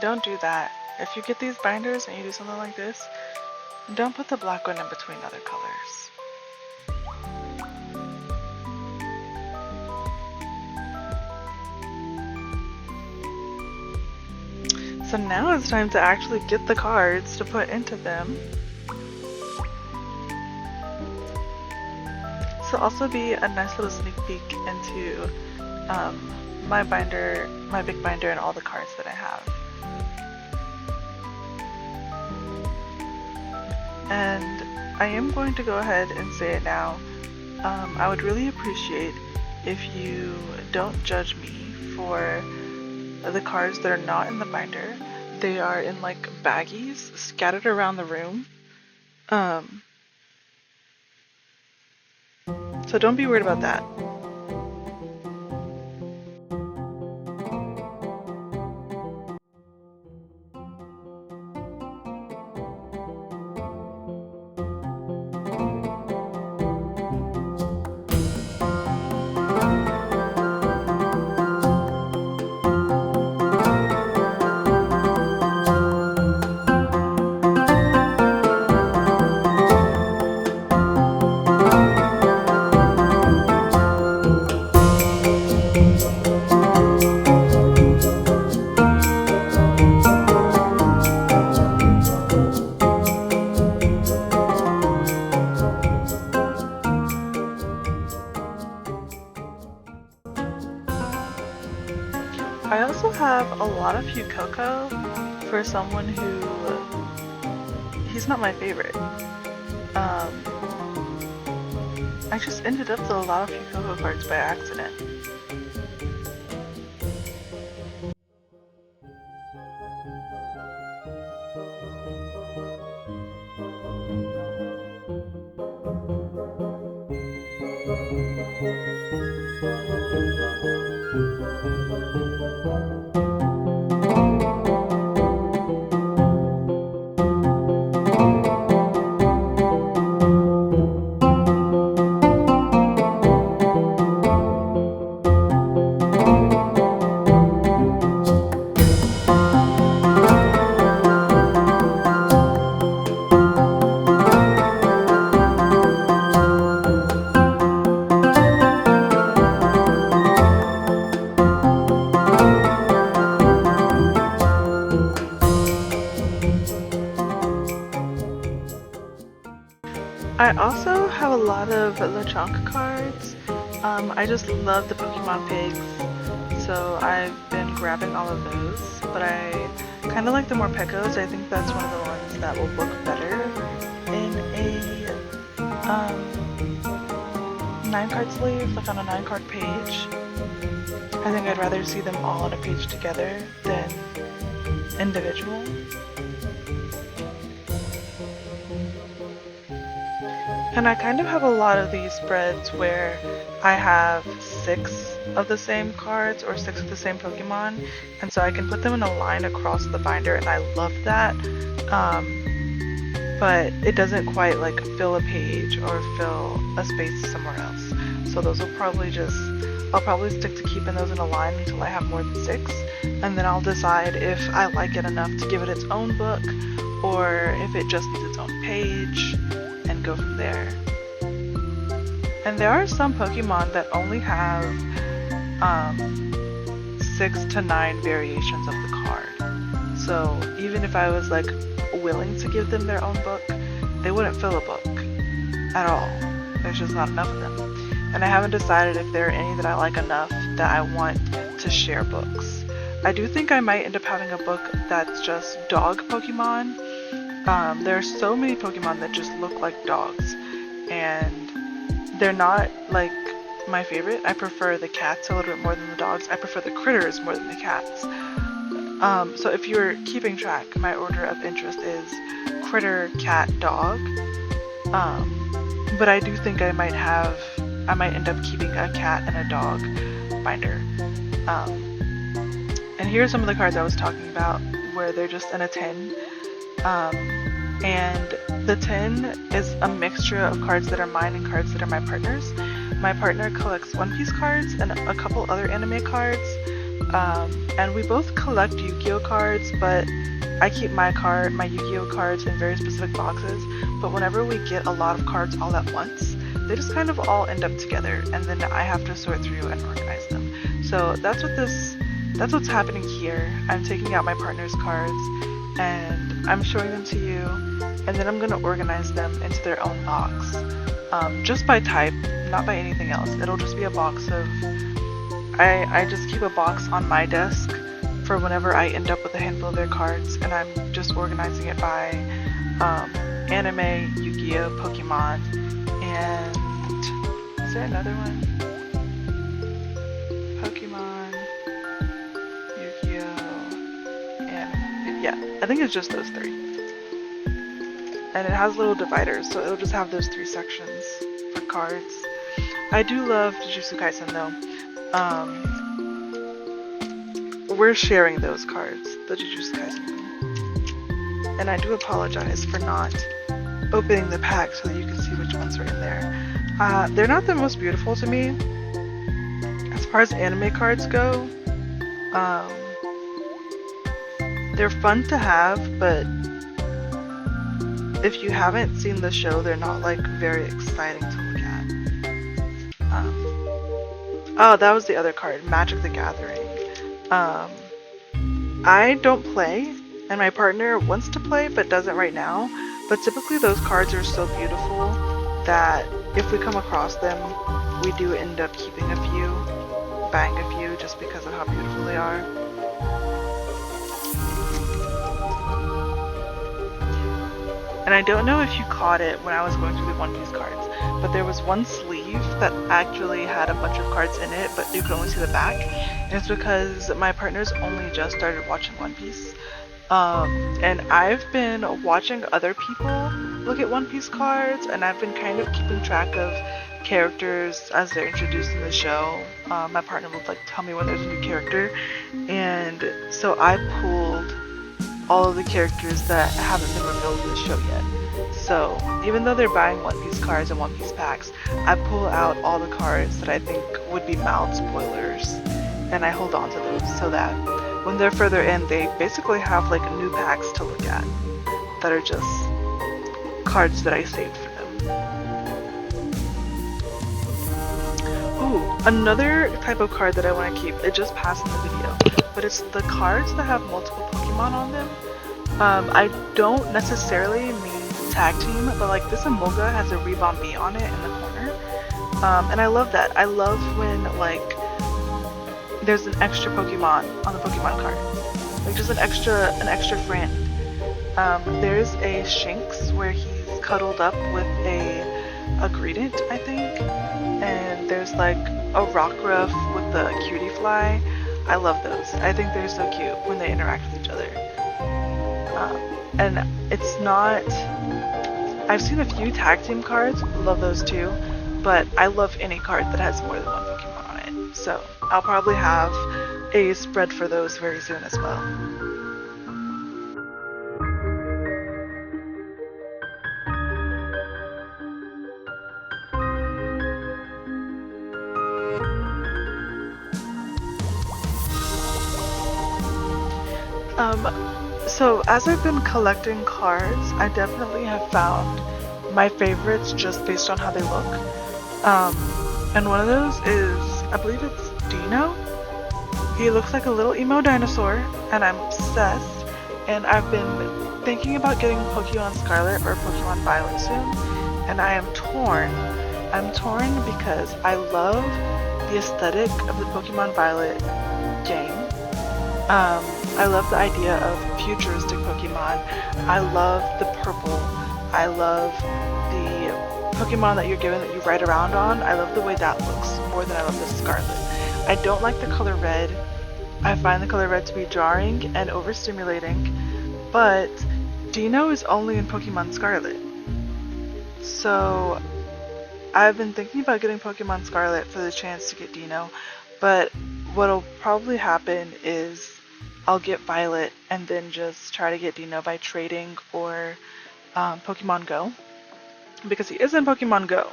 Don't do that. If you get these binders and you do something like this, don't put the black one in between other colors. So now it's time to actually get the cards to put into them. This will also be a nice little sneak peek into my binder, my big binder, and all the cards that I have. And I am going to go ahead and say it now. I would really appreciate if you don't judge me for the cards that are not in the binder. They are in like baggies scattered around the room. So don't be worried about that. I also have a lot of Fuecoco for someone who, he's not my favorite. I just ended up with a lot of Fuecoco cards by accident. I also have a lot of Lechonk cards. I just love the Pokemon pigs, so I've been grabbing all of those, but I kind of like the Morpekos. I think that's one of the ones that will look better in a 9-card sleeve, like on a 9-card page. I think I'd rather see them all on a page together than individual. And I kind of have a lot of these spreads where I have 6 of the same cards or 6 of the same Pokemon, and so I can put them in a line across the binder, and I love that. But it doesn't quite like fill a page or fill a space somewhere else. So those will probably I'll probably stick to keeping those in a line until I have more than 6, and then I'll decide if I like it enough to give it its own book or if it just needs its own page, and go from there. And there are some Pokemon that only have 6 to 9 variations of the card. So even if I was like willing to give them their own book, they wouldn't fill a book at all. There's just not enough of them. And I haven't decided if there are any that I like enough that I want to share books. I do think I might end up having a book that's just dog Pokemon. There are so many Pokemon that just look like dogs, and they're not like my favorite. I prefer the cats a little bit more than the dogs. I prefer the critters more than the cats. So if you're keeping track, my order of interest is critter, cat, dog. But I do think I might end up keeping a cat and a dog binder. And here are some of the cards I was talking about where they're just in a tin. And the tin is a mixture of cards that are mine and cards that are my partner's. My partner collects One Piece cards and a couple other anime cards, and we both collect Yu-Gi-Oh cards, but I keep my Yu-Gi-Oh cards in very specific boxes. But whenever we get a lot of cards all at once, they just kind of all end up together, and then I have to sort through and organize them. So that's what's happening here. I'm taking out my partner's cards and I'm showing them to you, and then I'm going to organize them into their own box, just by type, not by anything else. It'll just be a box of, I just keep a box on my desk for whenever I end up with a handful of their cards, and I'm just organizing it by anime, Yu-Gi-Oh, Pokemon, and is there another one? Pokemon, Yu-Gi-Oh, and yeah, I think it's just those 3. And it has little dividers, so it'll just have those 3 sections for cards. I do love Jujutsu Kaisen though. We're sharing those cards, the Jujutsu Kaisen. And I do apologize for not opening the pack so that you can see which ones are in there. They're not the most beautiful to me. As far as anime cards go, they're fun to have, but if you haven't seen the show, they're not like very exciting to look at. Oh, that was the other card, Magic the Gathering. I don't play, and my partner wants to play but doesn't right now. But typically those cards are so beautiful that if we come across them, we do end up keeping a few. buying a few just because of how beautiful they are. And I don't know if you caught it when I was going through the One Piece cards, but there was one sleeve that actually had a bunch of cards in it, but you could only see the back. And it's because my partner's only just started watching One Piece. And I've been watching other people look at One Piece cards, and I've been kind of keeping track of characters as they're introduced in the show. My partner would like tell me when there's a new character, and so I pulled all of the characters that haven't been revealed in the show yet. So even though they're buying One Piece cards and One Piece packs, I pull out all the cards that I think would be mild spoilers, and I hold on to those so that when they're further in, they basically have like new packs to look at that are just cards that I saved for them. Ooh, another type of card that I want to keep, it just passed in the video, but it's the cards that have multiple Pokemon on them. I don't necessarily mean tag team, but like this Emolga has a Ribombee on it in the corner. And I love that. I love when like there's an extra Pokemon on the Pokemon card. Like just an extra friend. There's a Shinx where he's cuddled up with a Greedent, I think. And there's like a Rockruff with the Cutie Fly. I love those. I think they're so cute when they interact with each other. And it's not... I've seen a few tag team cards, love those too, but I love any card that has more than one Pokemon on it. So I'll probably have a spread for those very soon as well. So as I've been collecting cards, I definitely have found my favorites just based on how they look. And one of those is, I believe it's Dino. He looks like a little emo dinosaur, and I'm obsessed. And I've been thinking about getting Pokemon Scarlet or Pokemon Violet soon, and I am torn. I'm torn because I love the aesthetic of the Pokemon Violet game. I love the idea of futuristic Pokemon. I love the purple. I love the Pokemon that you're given that you ride around on. I love the way that looks more than I love the Scarlet. I don't like the color red. I find the color red to be jarring and overstimulating, but Dino is only in Pokemon Scarlet. So I've been thinking about getting Pokemon Scarlet for the chance to get Dino, but what'll probably happen is I'll get Violet and then just try to get Dino by trading or Pokemon Go, because he is in Pokemon Go.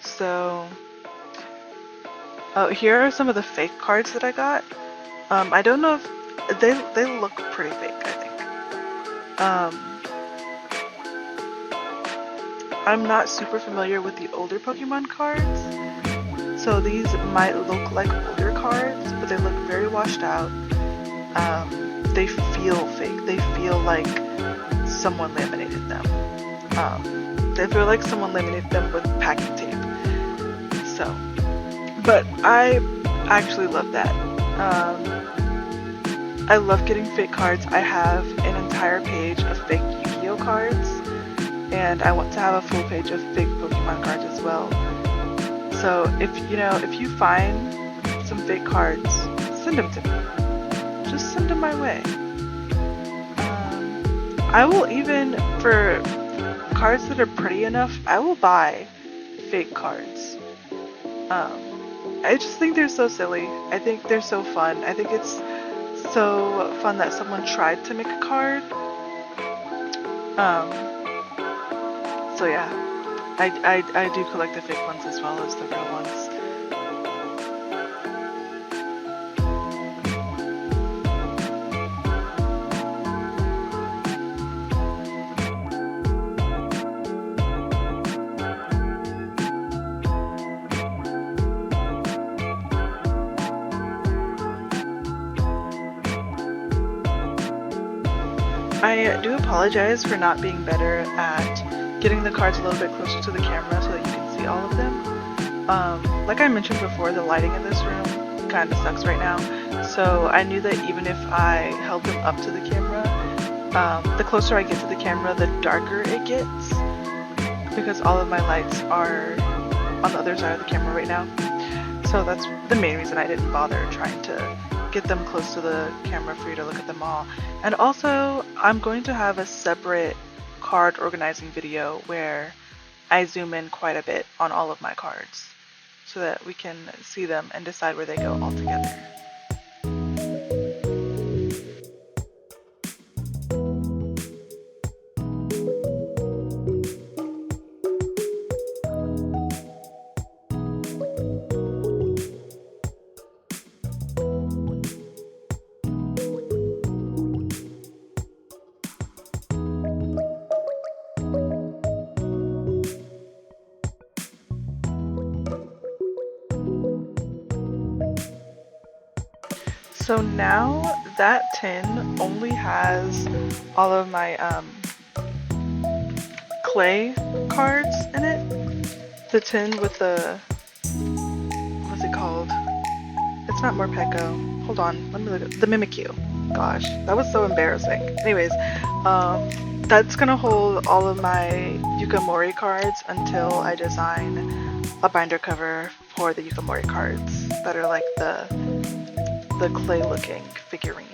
So here are some of the fake cards that I got. I don't know if they look pretty fake, I think. I'm not super familiar with the older Pokemon cards, so these might look like older cards, but they look very washed out. They feel fake. They feel like someone laminated them. They feel like someone laminated them with packing tape. So, but I actually love that. I love getting fake cards. I have an entire page of fake Yu-Gi-Oh cards, and I want to have a full page of fake Pokemon cards as well. So if you find some fake cards, send them to me. Just send them my way. I will even, for cards that are pretty enough, I will buy fake cards. I just think they're so silly. I think they're so fun. I think it's so fun that someone tried to make a card. So yeah, I do collect the fake ones as well as the real ones. I do apologize for not being better at getting the cards a little bit closer to the camera so that you can see all of them. Like I mentioned before, the lighting in this room kind of sucks right now. So I knew that even if I held them up to the camera, the closer I get to the camera, the darker it gets, because all of my lights are on the other side of the camera right now. So that's the main reason I didn't bother trying to get them close to the camera for you to look at them all. And also, I'm going to have a separate card organizing video where I zoom in quite a bit on all of my cards so that we can see them and decide where they go all together. So now that tin only has all of my clay cards in it. The tin with the, what's it called? It's not Morpeko. Hold on, let me look at the Mimikyu. Gosh, that was so embarrassing. Anyways, that's gonna hold all of my Yukamori cards until I design a binder cover for the Yukamori cards that are like the clay looking figurines.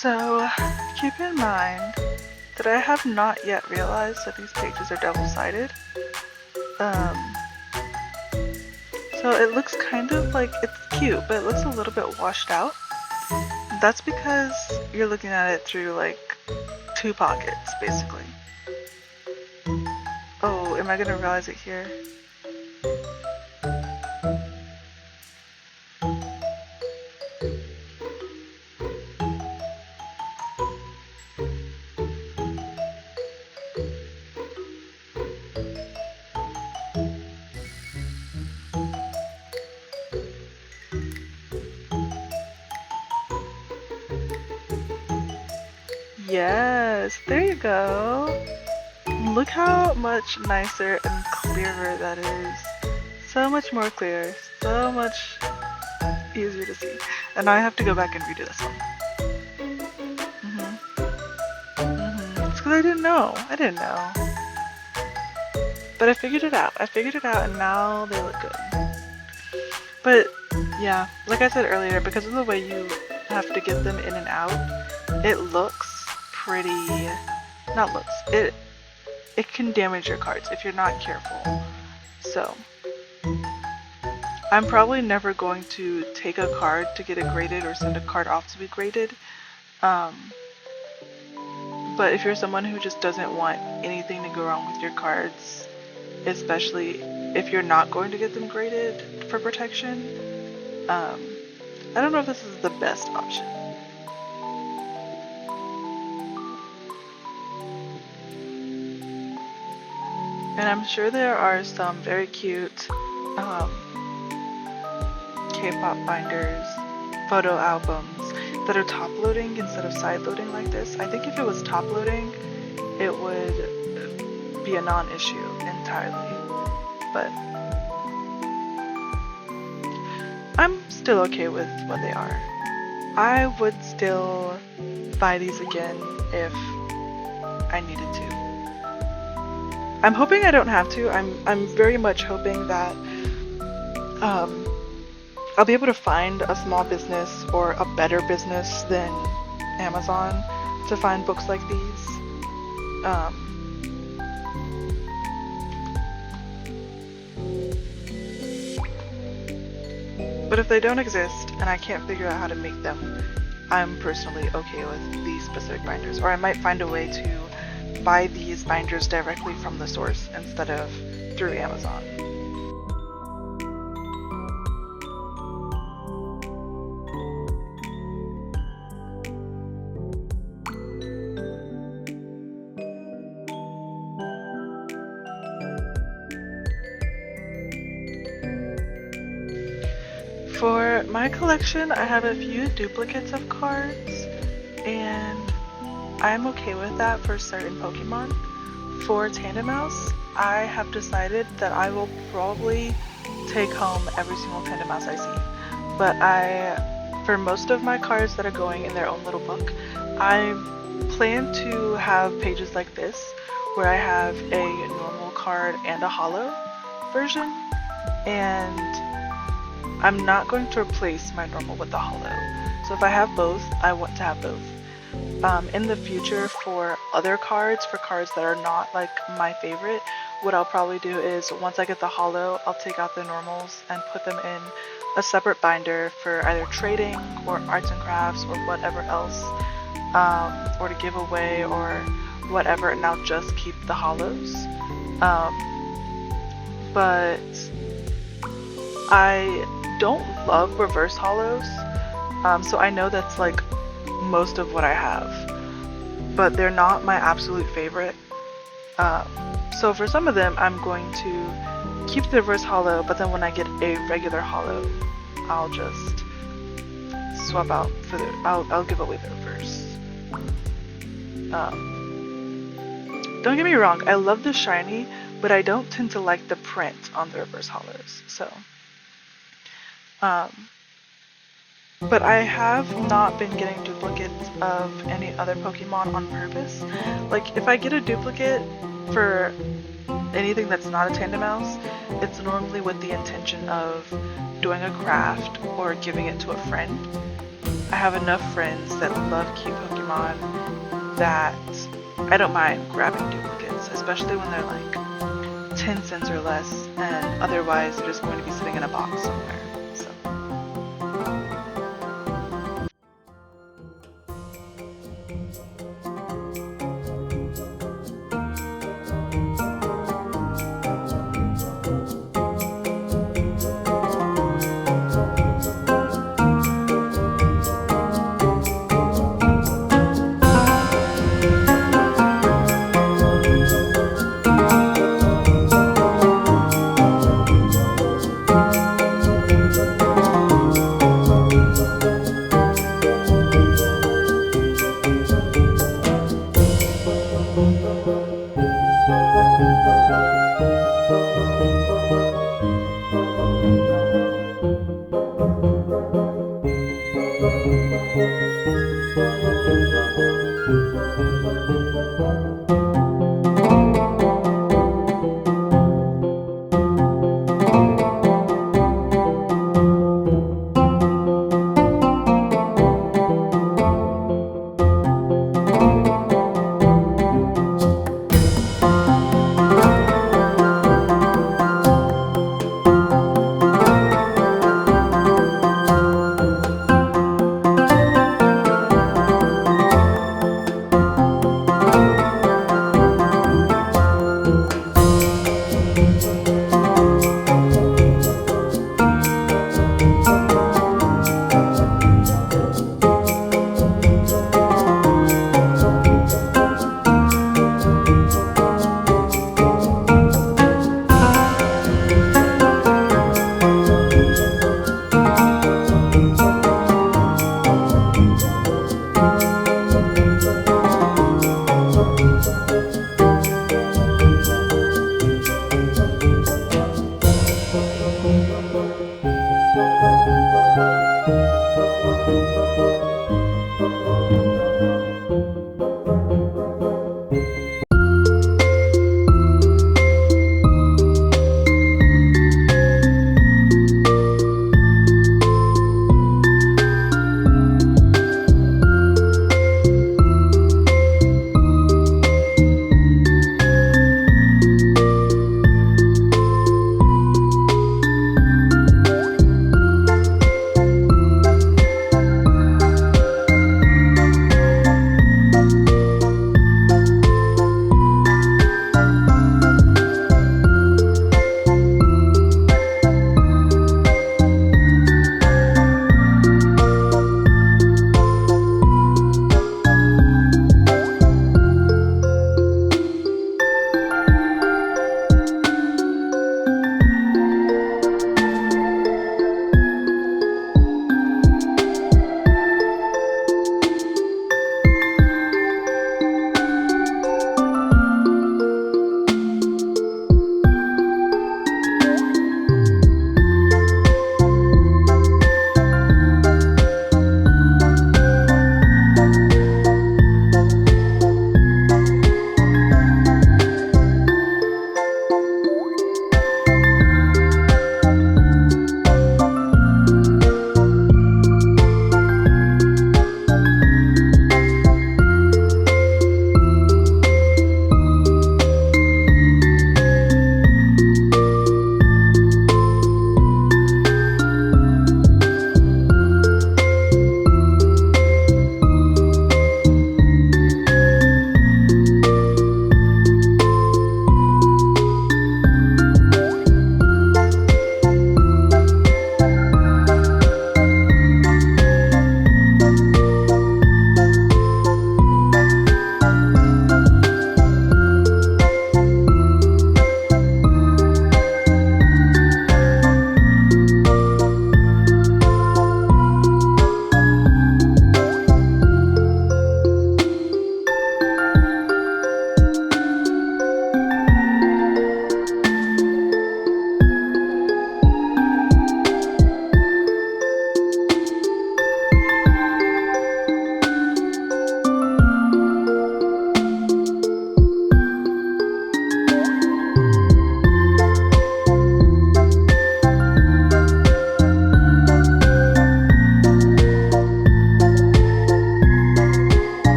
So keep in mind that I have not yet realized that these pages are double-sided. So it looks kind of like, it's cute, but it looks a little bit washed out. That's because you're looking at it through like two pockets, basically. Oh, am I gonna realize it here? Yes, there you go. Look how much nicer and clearer that is. So much more clear, so much easier to see. And now I have to go back and redo this one. It's because I didn't know. But I figured it out. And now they look good. But yeah, like I said earlier, because of the way you have to get them in and out, it looks pretty, not looks, it can damage your cards if you're not careful. So I'm probably never going to take a card to get it graded or send a card off to be graded. But if you're someone who just doesn't want anything to go wrong with your cards, especially if you're not going to get them graded for protection, I don't know if this is the best option. And I'm sure there are some very cute um, K-pop binders, photo albums that are top loading instead of side loading like this. I think if it was top loading, it would be a non-issue entirely. But I'm still okay with what they are. I would still buy these again if I needed to. I'm hoping I don't have to. I'm very much hoping that I'll be able to find a small business or a better business than Amazon to find books like these. But if they don't exist and I can't figure out how to make them, I'm personally okay with these specific binders. Or I might find a way to buy these binders directly from the source instead of through Amazon. For my collection, I have a few duplicates of cards, and I'm okay with that for certain Pokemon. For Tandem Mouse, I have decided that I will probably take home every single Tandem Mouse I see. But for most of my cards that are going in their own little book, I plan to have pages like this, where I have a normal card and a holo version, and I'm not going to replace my normal with the holo. So if I have both, I want to have both. In the future, for other cards, for cards that are not like my favorite, what I'll probably do is once I get the holo, I'll take out the normals and put them in a separate binder for either trading or arts and crafts or whatever else, or to give away or whatever, and I'll just keep the holos. But I don't love reverse holos, so I know that's like most of what I have, but they're not my absolute favorite. So for some of them, I'm going to keep the reverse holo, but then when I get a regular holo, I'll just swap out for I'll give away the reverse. Don't get me wrong, I love the shiny, but I don't tend to like the print on the reverse holos. So. But I have not been getting duplicates of any other Pokemon on purpose. Like, if I get a duplicate for anything that's not a Tandem Mouse, it's normally with the intention of doing a craft or giving it to a friend. I have enough friends that love cute Pokemon that I don't mind grabbing duplicates, especially when they're like 10 cents or less, and otherwise they're just going to be sitting in a box somewhere.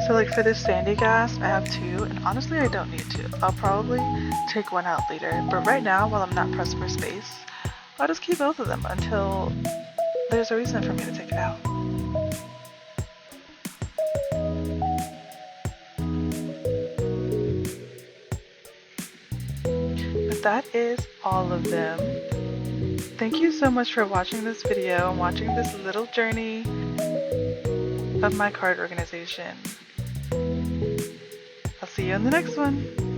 So like for this sandy gas, I have 2, and honestly I don't need to. I'll probably take one out later, but right now while I'm not pressed for space, I'll just keep both of them until there's a reason for me to take it out. But that is all of them. Thank you so much for watching this video and watching this little journey of my card organization. I'll see you in the next one.